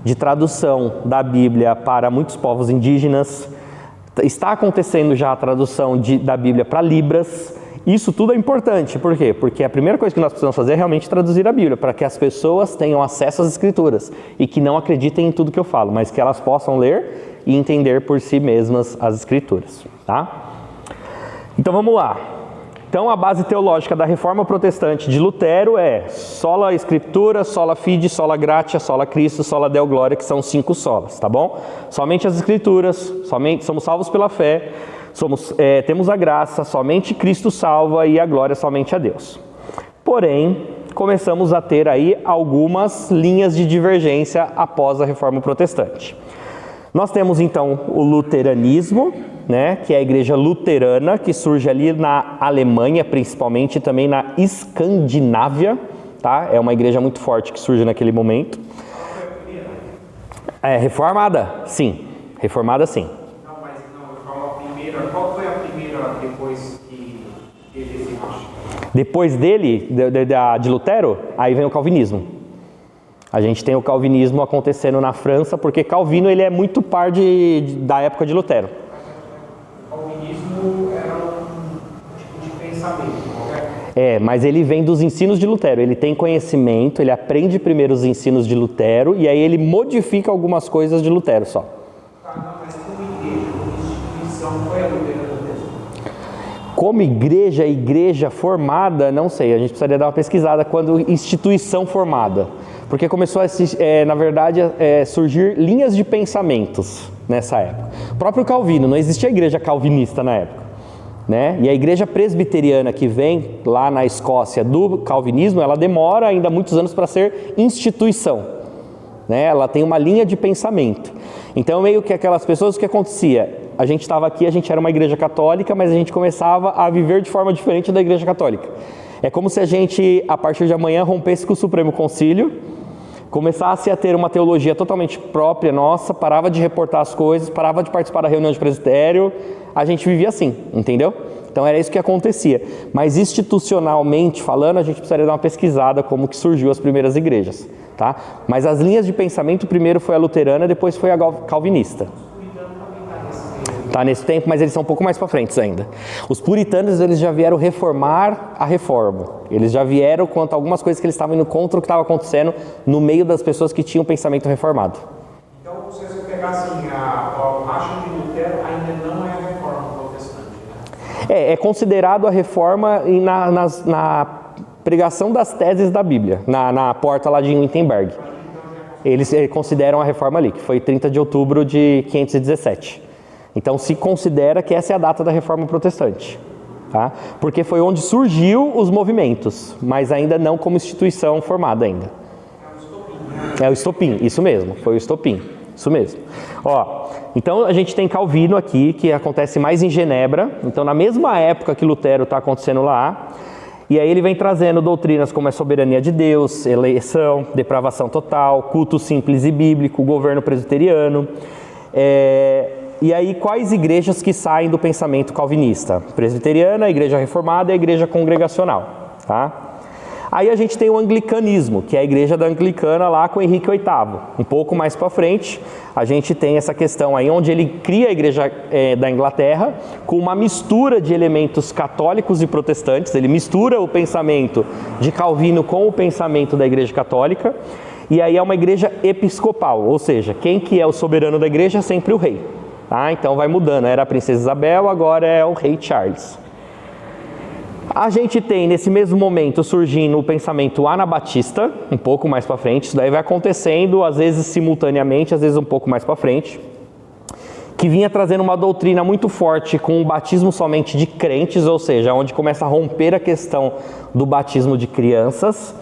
de tradução da Bíblia para muitos povos indígenas. Está acontecendo já a tradução da Bíblia para Libras. Isso tudo é importante, por quê? Porque a primeira coisa que nós precisamos fazer é realmente traduzir a Bíblia, para que as pessoas tenham acesso às Escrituras e que não acreditem em tudo que eu falo, mas que elas possam ler e entender por si mesmas as Escrituras, tá? Então vamos lá. Então a base teológica da Reforma Protestante de Lutero é sola Escritura, sola fide, sola gratia, sola Cristo, sola Deo Gloria, que são 5 solas, tá bom? Somente as Escrituras, somente somos salvos pela fé, temos a graça, somente Cristo salva e a glória somente a Deus. Porém, começamos a ter aí algumas linhas de divergência após a Reforma Protestante. Nós temos então o luteranismo, né, que é a igreja luterana, que surge ali na Alemanha, principalmente, e também na Escandinávia, tá? É uma igreja muito forte que surge naquele momento. É, reformada, sim. Reformada, sim. Não, mas não, eu falo a primeira. Qual foi a primeira depois que teve esse racha? Depois dele, de Lutero, aí vem o calvinismo. A gente tem o calvinismo acontecendo na França, porque Calvino ele é muito par da época de Lutero. O calvinismo era um tipo de pensamento, correto? É, mas ele vem dos ensinos de Lutero. Ele tem conhecimento, ele aprende primeiro os ensinos de Lutero e aí ele modifica algumas coisas de Lutero só. Tá, não, mas como igreja, como instituição, foi a luterana mesmo? Como igreja formada, não sei, a gente precisaria dar uma pesquisada quando instituição formada. Porque começou a, na verdade, surgir linhas de pensamentos nessa época. O próprio Calvino, não existia igreja calvinista na época, né? E a igreja presbiteriana que vem lá na Escócia do calvinismo, ela demora ainda muitos anos para ser instituição, né? Ela tem uma linha de pensamento. Então, meio que aquelas pessoas, o que acontecia? A gente estava aqui, a gente era uma igreja católica, mas a gente começava a viver de forma diferente da igreja católica. É como se a gente, a partir de amanhã, rompesse com o Supremo Concílio, começasse a ter uma teologia totalmente própria nossa, parava de reportar as coisas, parava de participar da reunião de presbitério, a gente vivia assim, entendeu? Então era isso que acontecia. Mas institucionalmente falando, a gente precisaria dar uma pesquisada como que surgiu as primeiras igrejas, tá? Mas as linhas de pensamento, primeiro foi a luterana, depois foi a calvinista. Tá nesse tempo, mas eles são um pouco mais para frente ainda. Os puritanos, eles já vieram reformar a reforma. Eles já vieram quanto a algumas coisas que eles estavam indo contra o que estava acontecendo no meio das pessoas que tinham pensamento reformado. Então, se você pegar assim, a racha de Lutero ainda não é a reforma protestante, né? É considerado a reforma na pregação das teses da Bíblia, na porta lá de Wittenberg. Eles consideram a reforma ali, que foi 30 de outubro de 517. Então se considera que essa é a data da Reforma Protestante, tá? Porque foi onde surgiu os movimentos, mas ainda não como instituição formada ainda. É o estopim, isso mesmo, foi o estopim, isso mesmo. Ó, então a gente tem Calvino aqui, que acontece mais em Genebra, então na mesma época que Lutero está acontecendo lá, e aí ele vem trazendo doutrinas como a soberania de Deus, eleição, depravação total, culto simples e bíblico, governo presbiteriano. E aí, quais igrejas que saem do pensamento calvinista? Presbiteriana, a igreja reformada e a igreja congregacional, tá? Aí a gente tem o anglicanismo, que é a igreja da anglicana lá com Henrique VIII. Um pouco mais para frente, a gente tem essa questão aí, onde ele cria a igreja da Inglaterra com uma mistura de elementos católicos e protestantes. Ele mistura o pensamento de Calvino com o pensamento da igreja católica. E aí é uma igreja episcopal, ou seja, quem que é o soberano da igreja é sempre o rei. Ah, então vai mudando, era a princesa Isabel, agora é o rei Charles. A gente tem nesse mesmo momento surgindo o pensamento anabatista, um pouco mais para frente, isso daí vai acontecendo às vezes simultaneamente, às vezes um pouco mais para frente, que vinha trazendo uma doutrina muito forte com o batismo somente de crentes, ou seja, onde começa a romper a questão do batismo de crianças.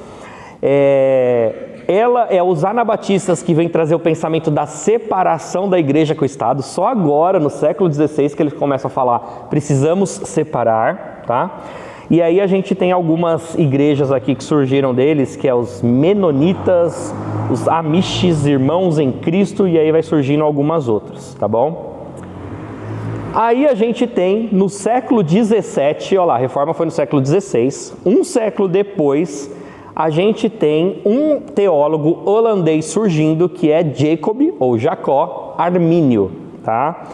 Ela é os anabatistas que vem trazer o pensamento da separação da igreja com o Estado. Só agora, no século XVI, que eles começam a falar, precisamos separar, tá? E aí a gente tem algumas igrejas aqui que surgiram deles, que é os menonitas, os amishes, irmãos em Cristo, e aí vai surgindo algumas outras, tá bom? Aí a gente tem, no século XVII, olha lá, a reforma foi no século XVI, um século depois, a gente tem um teólogo holandês surgindo, que é Jacob, ou Jacó, Armínio, tá?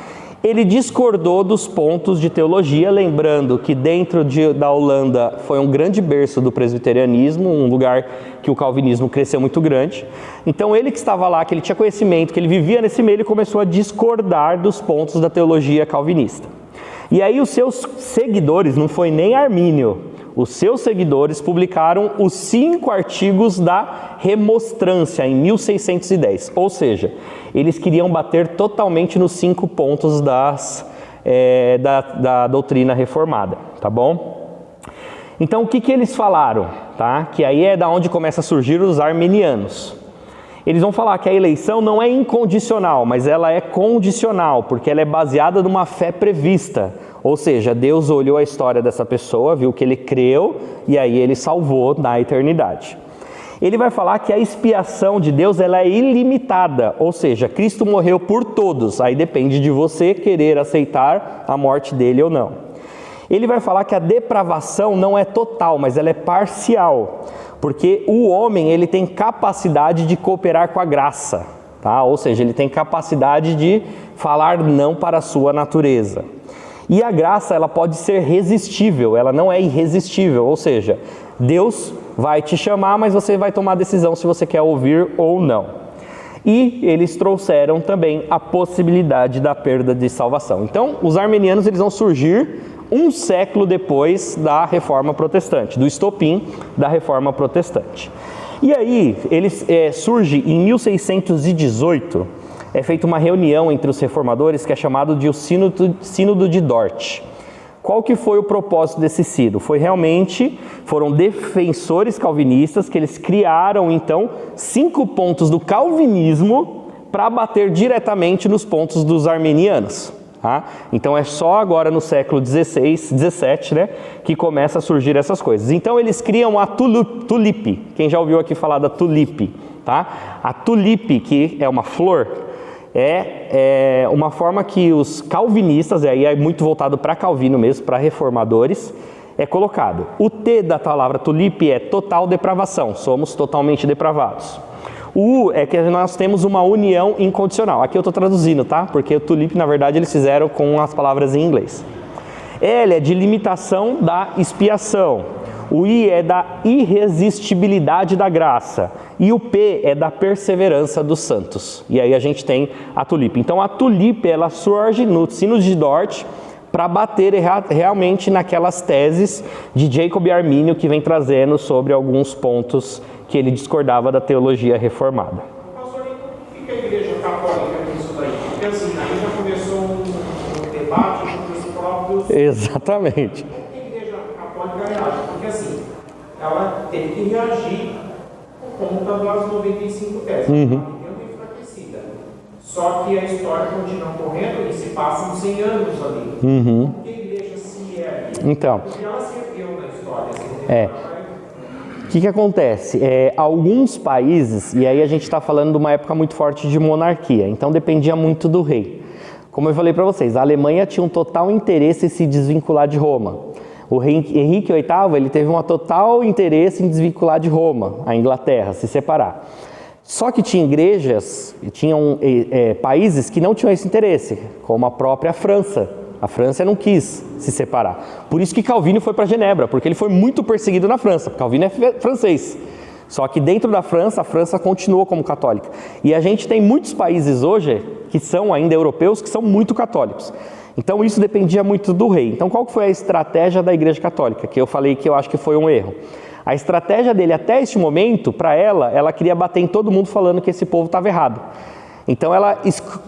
Ele discordou dos pontos de teologia, lembrando que dentro da Holanda foi um grande berço do presbiterianismo, um lugar que o calvinismo cresceu muito grande. Então ele que estava lá, que ele tinha conhecimento, que ele vivia nesse meio, ele começou a discordar dos pontos da teologia calvinista. E aí os seus seguidores, não foi nem Armínio, os seus seguidores publicaram os 5 artigos da Remonstrância em 1610, ou seja, eles queriam bater totalmente nos 5 pontos da doutrina reformada, tá bom? Então o que eles falaram, tá? Que aí é da onde começa a surgir os arminianos. eles vão falar que a eleição não é incondicional, mas ela é condicional, porque ela é baseada numa fé prevista. Ou seja, Deus olhou a história dessa pessoa, viu que ele creu, e aí ele salvou na eternidade. Ele vai falar que a expiação de Deus ela é ilimitada, ou seja, Cristo morreu por todos, aí depende de você querer aceitar a morte dele ou não. Ele vai falar que a depravação não é total, mas ela é parcial, porque o homem ele tem capacidade de cooperar com a graça, tá? Ou seja, ele tem capacidade de falar não para a sua natureza. E a graça ela pode ser resistível, ela não é irresistível, ou seja, Deus vai te chamar, mas você vai tomar a decisão se você quer ouvir ou não. E eles trouxeram também a possibilidade da perda de salvação. Então, os arminianos eles vão surgir um século depois da Reforma Protestante, do estopim da Reforma Protestante. E aí, surge em 1618, é feita uma reunião entre os reformadores que é chamado de o Sínodo de Dort. Qual que foi o propósito desse sínodo? Foram defensores calvinistas que eles criaram, então, 5 pontos do calvinismo para bater diretamente nos pontos dos arminianos. Tá? Então é só agora no século XVI, XVII, né, que começa a surgir essas coisas. Então eles criam a tulipe. Quem já ouviu aqui falar da tulipe? Tá? A tulipe, que é uma flor, é uma forma que os calvinistas, e aí é muito voltado para Calvino mesmo, para reformadores, é colocado. O T da palavra tulipe é total depravação, somos totalmente depravados. O U é que nós temos uma união incondicional. Aqui eu estou traduzindo, tá? Porque o tulipe, na verdade, eles fizeram com as palavras em inglês. L é de limitação da expiação. O I é da irresistibilidade da graça. E o P é da perseverança dos santos. E aí a gente tem a tulipe. Então a tulipe, ela surge no Sínodo de Dort para bater realmente naquelas teses de Jacob Armínio que vem trazendo sobre alguns pontos que ele discordava da teologia reformada. Pastor, e como fica a Igreja Católica nisso daí? Porque assim, aí já começou um debate entre os próprios... Exatamente. Como que a Igreja Católica reage? Porque assim, ela tem que reagir por conta das 95 teses. Ela está ficando enfraquecida. Só que a história continua correndo e se passam 100 anos ali. Como que a Igreja se ergue? Então, Porque ela se ergueu na história. Assim, o que acontece? Alguns países, e aí a gente está falando de uma época muito forte de monarquia, então dependia muito do rei. Como eu falei para vocês, a Alemanha tinha um total interesse em se desvincular de Roma. O rei Henrique VIII ele teve um total interesse em desvincular de Roma, a Inglaterra, se separar. Só que tinha igrejas, tinham países que não tinham esse interesse, como a própria França. A França não quis se separar. Por isso que Calvino foi para Genebra, porque ele foi muito perseguido na França. Calvino é francês. Só que dentro da França, a França continuou como católica. E a gente tem muitos países hoje, que são ainda europeus, que são muito católicos. Então isso dependia muito do rei. Então qual foi a estratégia da Igreja Católica? Que eu falei que eu acho que foi um erro. A estratégia dele até este momento, para ela queria bater em todo mundo falando que esse povo estava errado. Então ela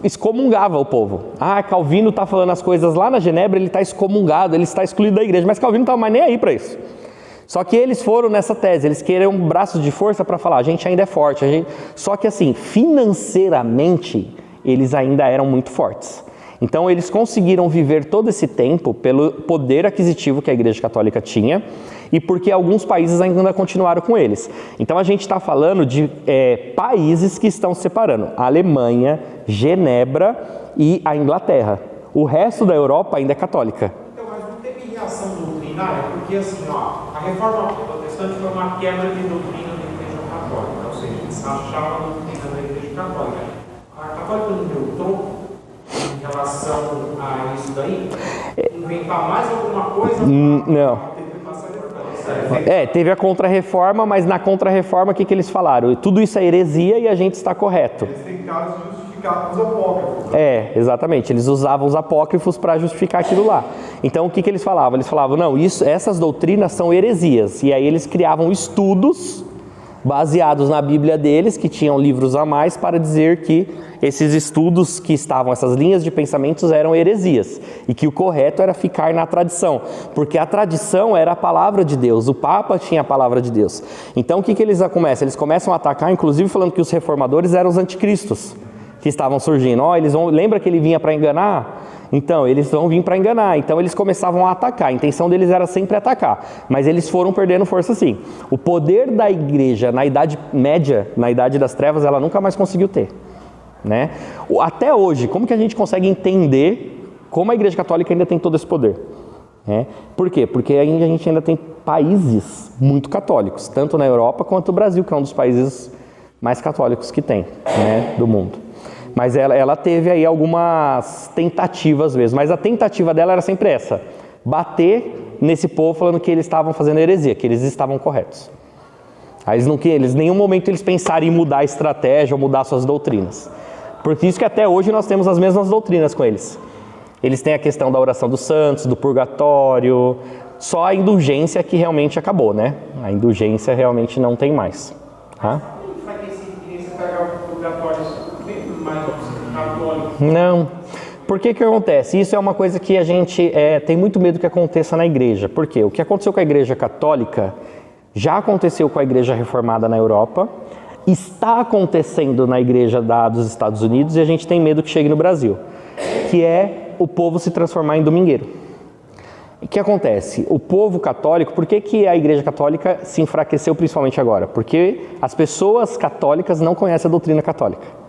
excomungava o povo. Calvino está falando as coisas lá na Genebra, ele está excomungado, ele está excluído da igreja. Mas Calvino não estava mais nem aí para isso. Só que eles foram nessa tese, eles queriam um braço de força para falar, a gente ainda é forte. Só que assim, financeiramente, eles ainda eram muito fortes. Então eles conseguiram viver todo esse tempo pelo poder aquisitivo que a Igreja Católica tinha e porque alguns países ainda continuaram com eles. Então a gente está falando de países que estão se separando. A Alemanha, Genebra e a Inglaterra. O resto da Europa ainda é católica. Então, mas não teve reação doutrinária? Porque assim, a Reforma Protestante foi uma quebra de doutrina da Igreja Católica. Ou seja, eles achavam a doutrina da Igreja Católica. A Católica não deu troco em relação a isso daí? Inventar mais alguma coisa? Não. Teve a Contra-Reforma, mas na Contra-Reforma o que eles falaram? Tudo isso é heresia e a gente está correto. Eles tentaram justificar os apócrifos. Exatamente. Eles usavam os apócrifos para justificar aquilo lá. Então o que eles falavam? Eles falavam, não, essas doutrinas são heresias. E aí eles criavam estudos baseados na Bíblia deles, que tinham livros a mais, para dizer que esses estudos que estavam, essas linhas de pensamentos eram heresias, e que o correto era ficar na tradição, porque a tradição era a palavra de Deus, o Papa tinha a palavra de Deus. Então o que eles começam? Eles começam a atacar, inclusive falando que os reformadores eram os anticristos que estavam surgindo. Lembra que ele vinha para enganar? Então, eles vão vir para enganar. Então, eles começavam a atacar. A intenção deles era sempre atacar. Mas eles foram perdendo força sim. O poder da igreja na Idade Média, na Idade das Trevas, ela nunca mais conseguiu ter, né? Até hoje, como que a gente consegue entender como a Igreja Católica ainda tem todo esse poder? Por quê? Porque a gente ainda tem países muito católicos, tanto na Europa quanto no Brasil, que é um dos países mais católicos que tem, né, do mundo. Mas ela teve aí algumas tentativas mesmo, mas a tentativa dela era sempre essa: bater nesse povo falando que eles estavam fazendo heresia, que eles estavam corretos. Aí em nenhum momento eles pensaram em mudar a estratégia ou mudar suas doutrinas. Por isso que até hoje nós temos as mesmas doutrinas com eles. Eles têm a questão da oração dos santos, do purgatório, só a indulgência que realmente acabou, né? A indulgência realmente não tem mais. Tá? Não. Por que acontece? Isso é uma coisa que a gente tem muito medo que aconteça na igreja. Por quê? O que aconteceu com a Igreja Católica já aconteceu com a Igreja Reformada na Europa, está acontecendo na Igreja dos Estados Unidos e a gente tem medo que chegue no Brasil, que é o povo se transformar em domingueiro. O que acontece? O povo católico, por que a Igreja Católica se enfraqueceu principalmente agora? Porque as pessoas católicas não conhecem a doutrina católica.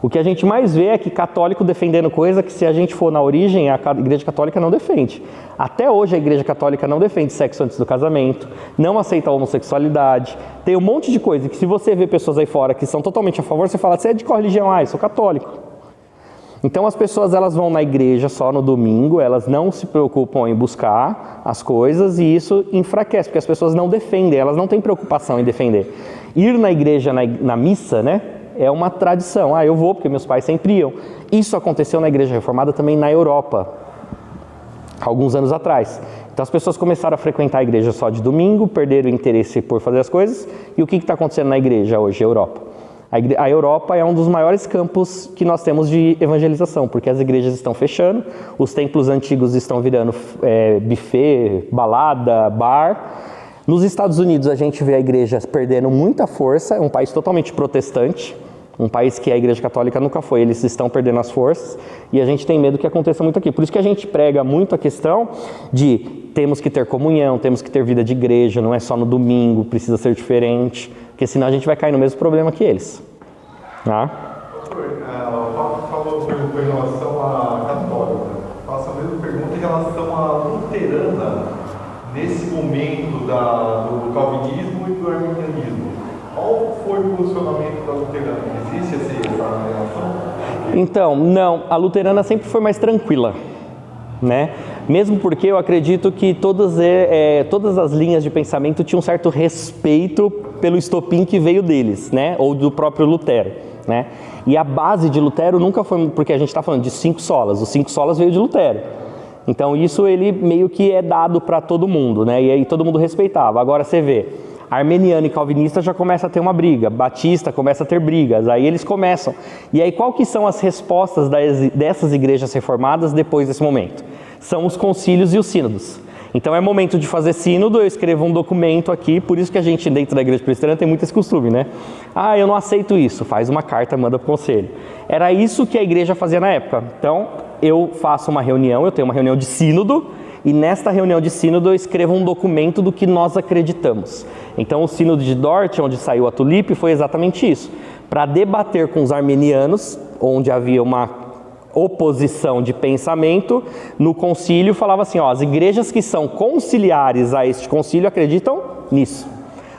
O que a gente mais vê é que católico defendendo coisa que, se a gente for na origem, a Igreja Católica não defende. Até hoje a Igreja Católica não defende sexo antes do casamento, não aceita a homossexualidade, tem um monte de coisa que, se você vê pessoas aí fora que são totalmente a favor, você fala: você é de qual religião? Ah, eu sou católico. Então as pessoas, elas vão na igreja só no domingo, elas não se preocupam em buscar as coisas, e isso enfraquece, porque as pessoas não defendem, elas não têm preocupação em defender. Ir na igreja, na missa, né? É uma tradição. Eu vou porque meus pais sempre iam. Isso aconteceu na Igreja Reformada também na Europa, alguns anos atrás. Então as pessoas começaram a frequentar a igreja só de domingo, perderam o interesse por fazer as coisas. E o que está acontecendo na igreja hoje, a Europa? A Europa é um dos maiores campos que nós temos de evangelização, porque as igrejas estão fechando, os templos antigos estão virando buffet, balada, bar. Nos Estados Unidos a gente vê a igreja perdendo muita força, é um país totalmente protestante, um país que a Igreja Católica nunca foi, eles estão perdendo as forças, e a gente tem medo que aconteça muito aqui. Por isso que a gente prega muito a questão de temos que ter comunhão, temos que ter vida de igreja, não é só no domingo, precisa ser diferente, porque senão a gente vai cair no mesmo problema que eles. Tá? Doutor, o Papa falou com relação à católica, faço a mesma pergunta em relação à luterana, nesse momento do calvinismo e do arminianismo. Qual foi o posicionamento da luterana? Existe essa relação? Então, não, a luterana sempre foi mais tranquila, né? Mesmo porque eu acredito que todas as linhas de pensamento tinham um certo respeito pelo estopim que veio deles, né? Ou do próprio Lutero, né? E a base de Lutero nunca foi, porque a gente está falando de 5 solas, os 5 solas veio de Lutero. Então isso ele meio que é dado para todo mundo, né? E aí todo mundo respeitava. Agora você vê, armeniano e calvinista já começa a ter uma briga, batista começa a ter brigas, aí eles começam. E aí qual que são as respostas dessas igrejas reformadas depois desse momento? São os concílios e os sínodos. Então é momento de fazer sínodo, eu escrevo um documento aqui, por isso que a gente dentro da igreja presbiteriana tem muito esse costume, né? Eu não aceito isso, faz uma carta, manda para o conselho. Era isso que a igreja fazia na época. Então eu faço uma reunião, eu tenho uma reunião de sínodo, e nesta reunião de sínodo eu escrevo um documento do que nós acreditamos. Então o sínodo de Dort, onde saiu a Tulipe, foi exatamente isso. Para debater com os armenianos, onde havia uma oposição de pensamento, no concílio falava assim, as igrejas que são conciliares a este concílio acreditam nisso.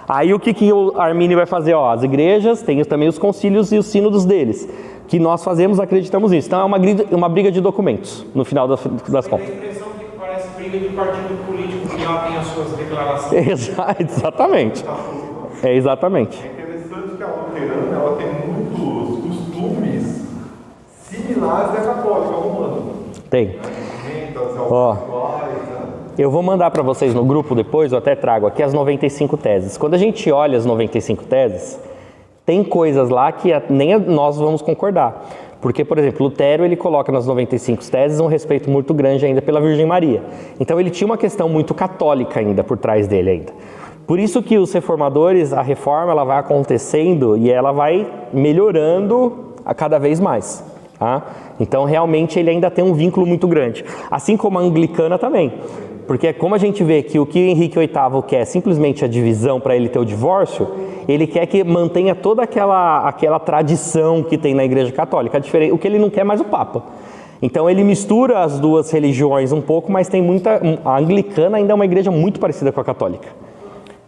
Aí o que o Armínio vai fazer? As igrejas têm também os concílios e os sínodos deles, que nós fazemos, acreditamos nisso. Então é uma briga de documentos, no final das contas. A impressão que parece briga de partido político, que lá tem as suas declarações. Exatamente. Exatamente. É interessante que a luterana ela tem muitos costumes similares à católica romana. Tem. Eu vou mandar para vocês no grupo depois, eu até trago aqui as 95 teses. Quando a gente olha as 95 teses, tem coisas lá que nem nós vamos concordar. Porque, por exemplo, Lutero, ele coloca nas 95 teses um respeito muito grande ainda pela Virgem Maria. Então ele tinha uma questão muito católica ainda por trás dele ainda. Por isso que os reformadores, a reforma, ela vai acontecendo e ela vai melhorando a cada vez mais. Tá? Então realmente ele ainda tem um vínculo muito grande. Assim como a anglicana também. Porque como a gente vê que o que o Henrique VIII quer é simplesmente a divisão para ele ter o divórcio, ele quer que mantenha toda aquela tradição que tem na Igreja Católica. O que ele não quer é mais o Papa. Então ele mistura as duas religiões um pouco, mas tem muita... A anglicana ainda é uma igreja muito parecida com a católica.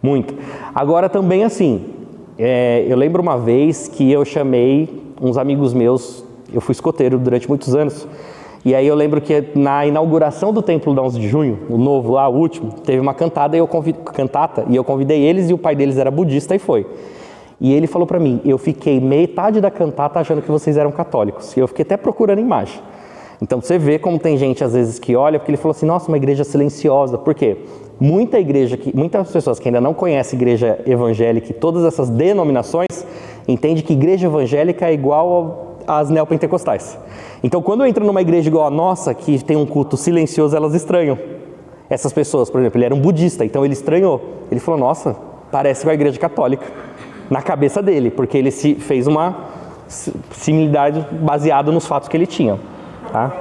Muito. Agora também assim, eu lembro uma vez que eu chamei uns amigos meus, eu fui escoteiro durante muitos anos, e aí eu lembro que na inauguração do templo da 11 de junho, o novo lá, o último, teve uma cantata e eu convidei eles e o pai deles era budista e foi. E ele falou pra mim, eu fiquei metade da cantata achando que vocês eram católicos, e eu fiquei até procurando imagem. Então você vê como tem gente às vezes que olha, porque ele falou assim, nossa, uma igreja silenciosa. Por quê? Muitas pessoas que ainda não conhecem igreja evangélica e todas essas denominações, entendem que igreja evangélica é igual às neopentecostais. Então quando eu entro numa igreja igual a nossa, que tem um culto silencioso, elas estranham. Essas pessoas, por exemplo, ele era um budista, então ele estranhou. Ele falou, nossa, parece com a igreja católica. Na cabeça dele, porque ele fez uma similaridade baseada nos fatos que ele tinha. Tá?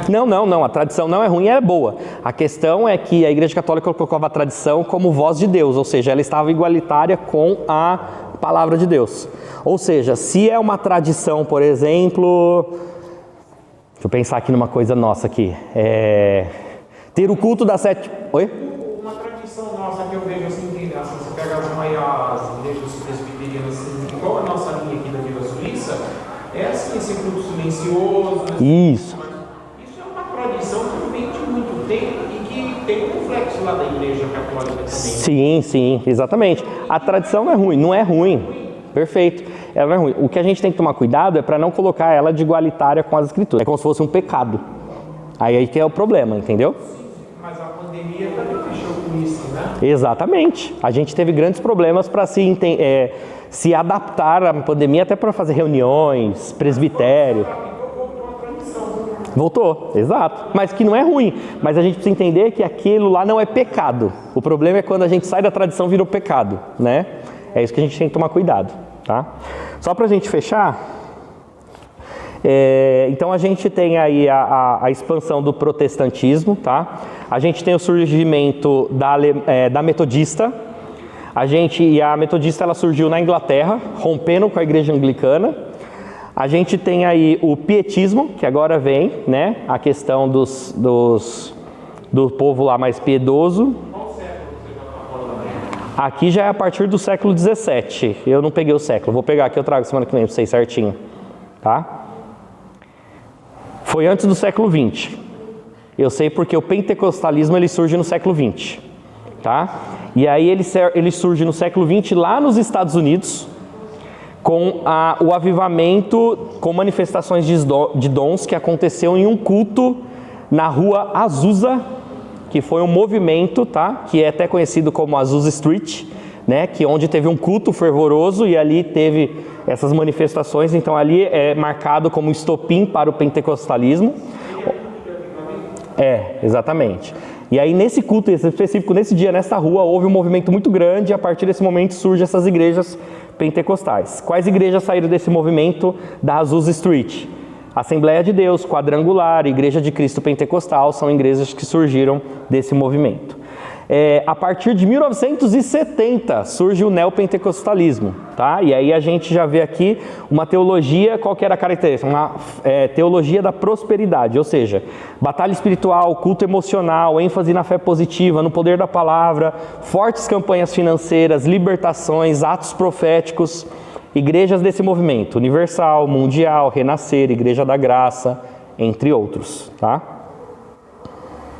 Não, a tradição não é ruim, é boa. A questão é que a Igreja Católica colocava a tradição como voz de Deus, ou seja, ela estava igualitária com a palavra de Deus. Ou seja, se é uma tradição, por exemplo, deixa eu pensar aqui numa coisa nossa aqui, ter o culto das 7... Oi? Uma tradição nossa que eu vejo assim, que você pega as igrejas presbiterianas, assim, igual a nossa linha aqui da Vila Suíça, é assim, esse culto silencioso. Isso. Isso é uma tradição que vem de muito tempo e que tem um reflexo lá da Igreja Católica também. Sim, exatamente. A tradição não é ruim. Perfeito. Ela não é ruim. O que a gente tem que tomar cuidado é para não colocar ela de igualitária com as escrituras. É como se fosse um pecado. Aí que é o problema, entendeu? Mas a pandemia também mexeu com isso, né? Exatamente. A gente teve grandes problemas para se adaptar à pandemia, até para fazer reuniões, presbitério. Voltou, exato. Mas que não é ruim. Mas a gente precisa entender que aquilo lá não é pecado. O problema é quando a gente sai da tradição e vira o pecado, né? É isso que a gente tem que tomar cuidado, tá? Só para a gente fechar, então a gente tem aí a expansão do protestantismo, tá? A gente tem o surgimento da metodista. E a metodista ela surgiu na Inglaterra, rompendo com a igreja anglicana. A gente tem aí o pietismo, que agora vem, né? A questão do povo lá mais piedoso. Aqui já é a partir do século 17. Eu não peguei o século. Vou pegar aqui, eu trago semana que vem para vocês certinho. Tá? Foi antes do século 20. Eu sei porque o pentecostalismo ele surge no século 20. Tá? E aí ele surge no século 20 lá nos Estados Unidos, com o avivamento, com manifestações de dons que aconteceu em um culto na rua Azusa, que foi um movimento, tá? Que é até conhecido como Azusa Street, né? Que onde teve um culto fervoroso e ali teve essas manifestações. Então ali é marcado como estopim para o pentecostalismo. Exatamente. E aí nesse culto específico, nesse dia, nessa rua, houve um movimento muito grande e a partir desse momento surgem essas igrejas pentecostais. Quais igrejas saíram desse movimento da Azusa Street? Assembleia de Deus, Quadrangular, Igreja de Cristo Pentecostal são igrejas que surgiram desse movimento. A partir de 1970 surge o neopentecostalismo, tá? E aí a gente já vê aqui uma teologia, qual que era a característica? Uma teologia da prosperidade, ou seja, batalha espiritual, culto emocional, ênfase na fé positiva, no poder da palavra, fortes campanhas financeiras, libertações, atos proféticos. Igrejas desse movimento, Universal, Mundial, Renascer, Igreja da Graça, entre outros, tá?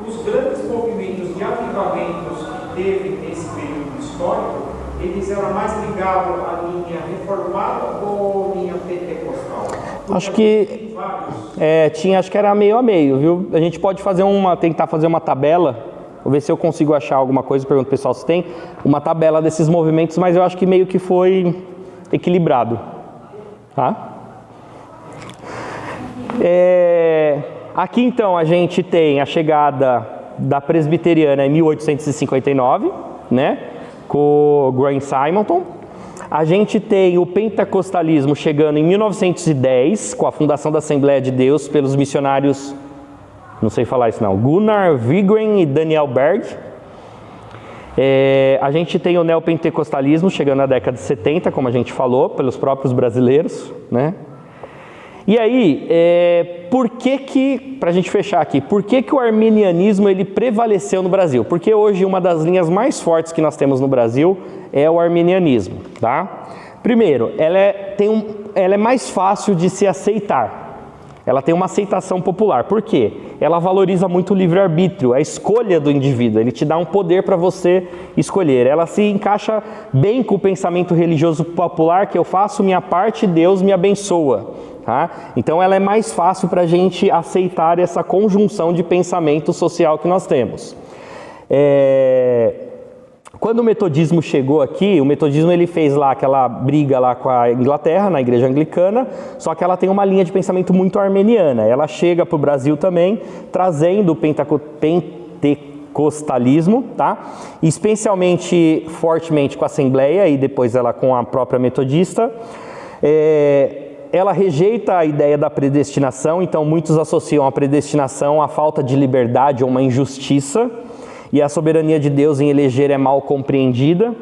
Os grandes movimentos de avivamentos que teve nesse período histórico, eles eram mais ligados à linha reformada ou linha pentecostal? Acho que tinha, acho que era meio a meio, viu? A gente pode fazer tentar fazer uma tabela, vou ver se eu consigo achar alguma coisa, pergunto pro pessoal se tem, uma tabela desses movimentos, mas eu acho que meio que foi equilibrado, tá? Aqui então a gente tem a chegada da presbiteriana em 1859, né? Com o Graham Simonton. A gente tem o pentecostalismo chegando em 1910, com a fundação da Assembleia de Deus pelos missionários, não sei falar isso não, Gunnar Wigren e Daniel Berg. A gente tem o neopentecostalismo chegando na década de 70, como a gente falou, pelos próprios brasileiros, né? E aí, para a gente fechar aqui, por que o arminianismo ele prevaleceu no Brasil? Porque hoje uma das linhas mais fortes que nós temos no Brasil é o arminianismo, tá? Primeiro, ela é mais fácil de se aceitar. Ela tem uma aceitação popular. Por quê? Ela valoriza muito o livre-arbítrio, a escolha do indivíduo. Ele te dá um poder para você escolher. Ela se encaixa bem com o pensamento religioso popular, que eu faço minha parte, Deus me abençoa. Tá? Então ela é mais fácil para a gente aceitar essa conjunção de pensamento social que nós temos. Quando o metodismo chegou aqui, o metodismo ele fez lá aquela briga lá com a Inglaterra, na igreja anglicana, só que ela tem uma linha de pensamento muito armeniana. Ela chega para o Brasil também, trazendo o pentecostalismo, tá? Especialmente fortemente com a Assembleia e depois ela com a própria metodista. Ela rejeita a ideia da predestinação, então muitos associam a predestinação à falta de liberdade ou uma injustiça, e a soberania de Deus em eleger é mal compreendida,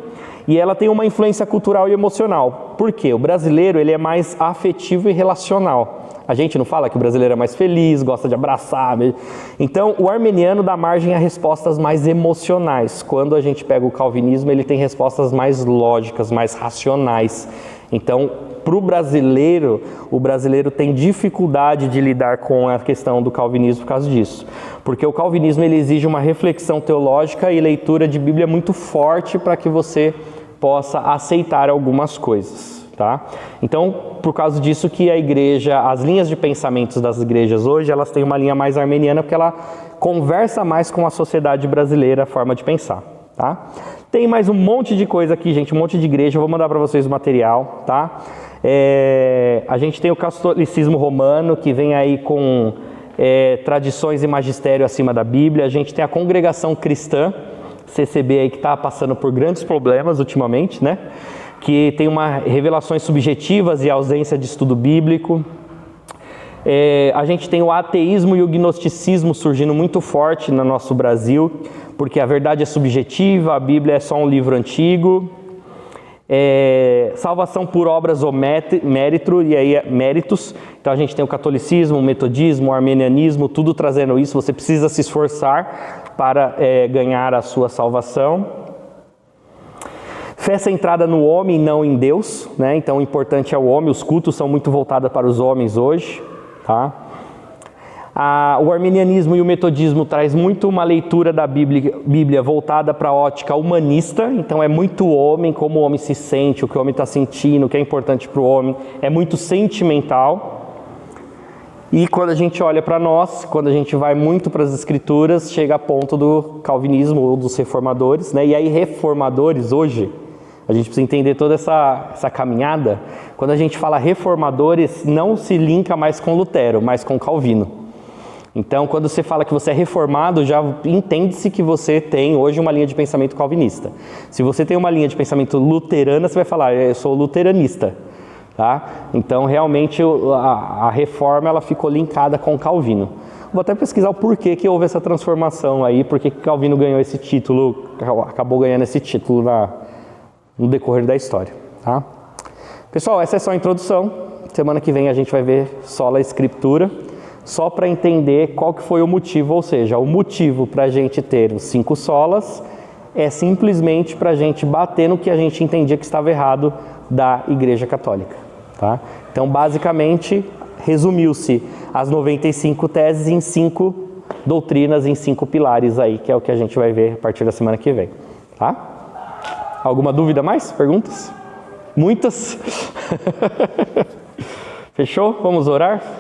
e ela tem uma influência cultural e emocional. Por quê? O brasileiro ele é mais afetivo e relacional. A gente não fala que o brasileiro é mais feliz, gosta de abraçar. Então, o armeniano dá margem a respostas mais emocionais. Quando a gente pega o calvinismo, ele tem respostas mais lógicas, mais racionais. Então, para o brasileiro tem dificuldade de lidar com a questão do calvinismo por causa disso. Porque o calvinismo ele exige uma reflexão teológica e leitura de Bíblia muito forte para que você possa aceitar algumas coisas, tá? Então, por causa disso que a igreja, as linhas de pensamentos das igrejas hoje, elas têm uma linha mais armeniana porque ela conversa mais com a sociedade brasileira, a forma de pensar, tá? Tem mais um monte de coisa aqui, gente, um monte de igreja, eu vou mandar para vocês o material, tá? A gente tem o catolicismo romano, que vem aí com tradições e magistério acima da Bíblia. A gente tem a congregação cristã, CCB aí, que está passando por grandes problemas ultimamente, né? Que tem revelações subjetivas e ausência de estudo bíblico. A gente tem o ateísmo e o gnosticismo surgindo muito forte no nosso Brasil, porque a verdade é subjetiva, a Bíblia é só um livro antigo. Salvação por obras ou mérito, e aí méritos. Então a gente tem o catolicismo, o metodismo, o armenianismo, tudo trazendo isso. Você precisa se esforçar para ganhar a sua salvação. Fé centrada no homem, não em Deus, né? Então o importante é o homem. Os cultos são muito voltados para os homens hoje, tá? O arminianismo e o metodismo traz muito uma leitura da Bíblia voltada para a ótica humanista, então é muito homem, como o homem se sente, o que o homem está sentindo, o que é importante para o homem, é muito sentimental. E quando a gente olha para nós, quando a gente vai muito para as escrituras, chega a ponto do calvinismo ou dos reformadores, né? E aí reformadores hoje, a gente precisa entender toda essa caminhada. Quando a gente fala reformadores, não se linka mais com Lutero, mas com Calvino. Então, quando você fala que você é reformado, já entende-se que você tem hoje uma linha de pensamento calvinista. Se você tem uma linha de pensamento luterana, você vai falar, eu sou luteranista. Tá? Então, realmente, a reforma ela ficou linkada com Calvino. Vou até pesquisar o porquê que houve essa transformação aí, porque Calvino ganhou esse título, acabou ganhando esse título no decorrer da história. Tá? Pessoal, essa é só a introdução. Semana que vem a gente vai ver sola escritura. Só para entender qual que foi o motivo, ou seja, o motivo para a gente ter os 5 solas é simplesmente para a gente bater no que a gente entendia que estava errado da Igreja Católica. Tá? Então, basicamente, resumiu-se as 95 teses em 5 doutrinas, em 5 pilares aí, que é o que a gente vai ver a partir da semana que vem. Tá? Alguma dúvida mais? Perguntas? Muitas? Fechou? Vamos orar?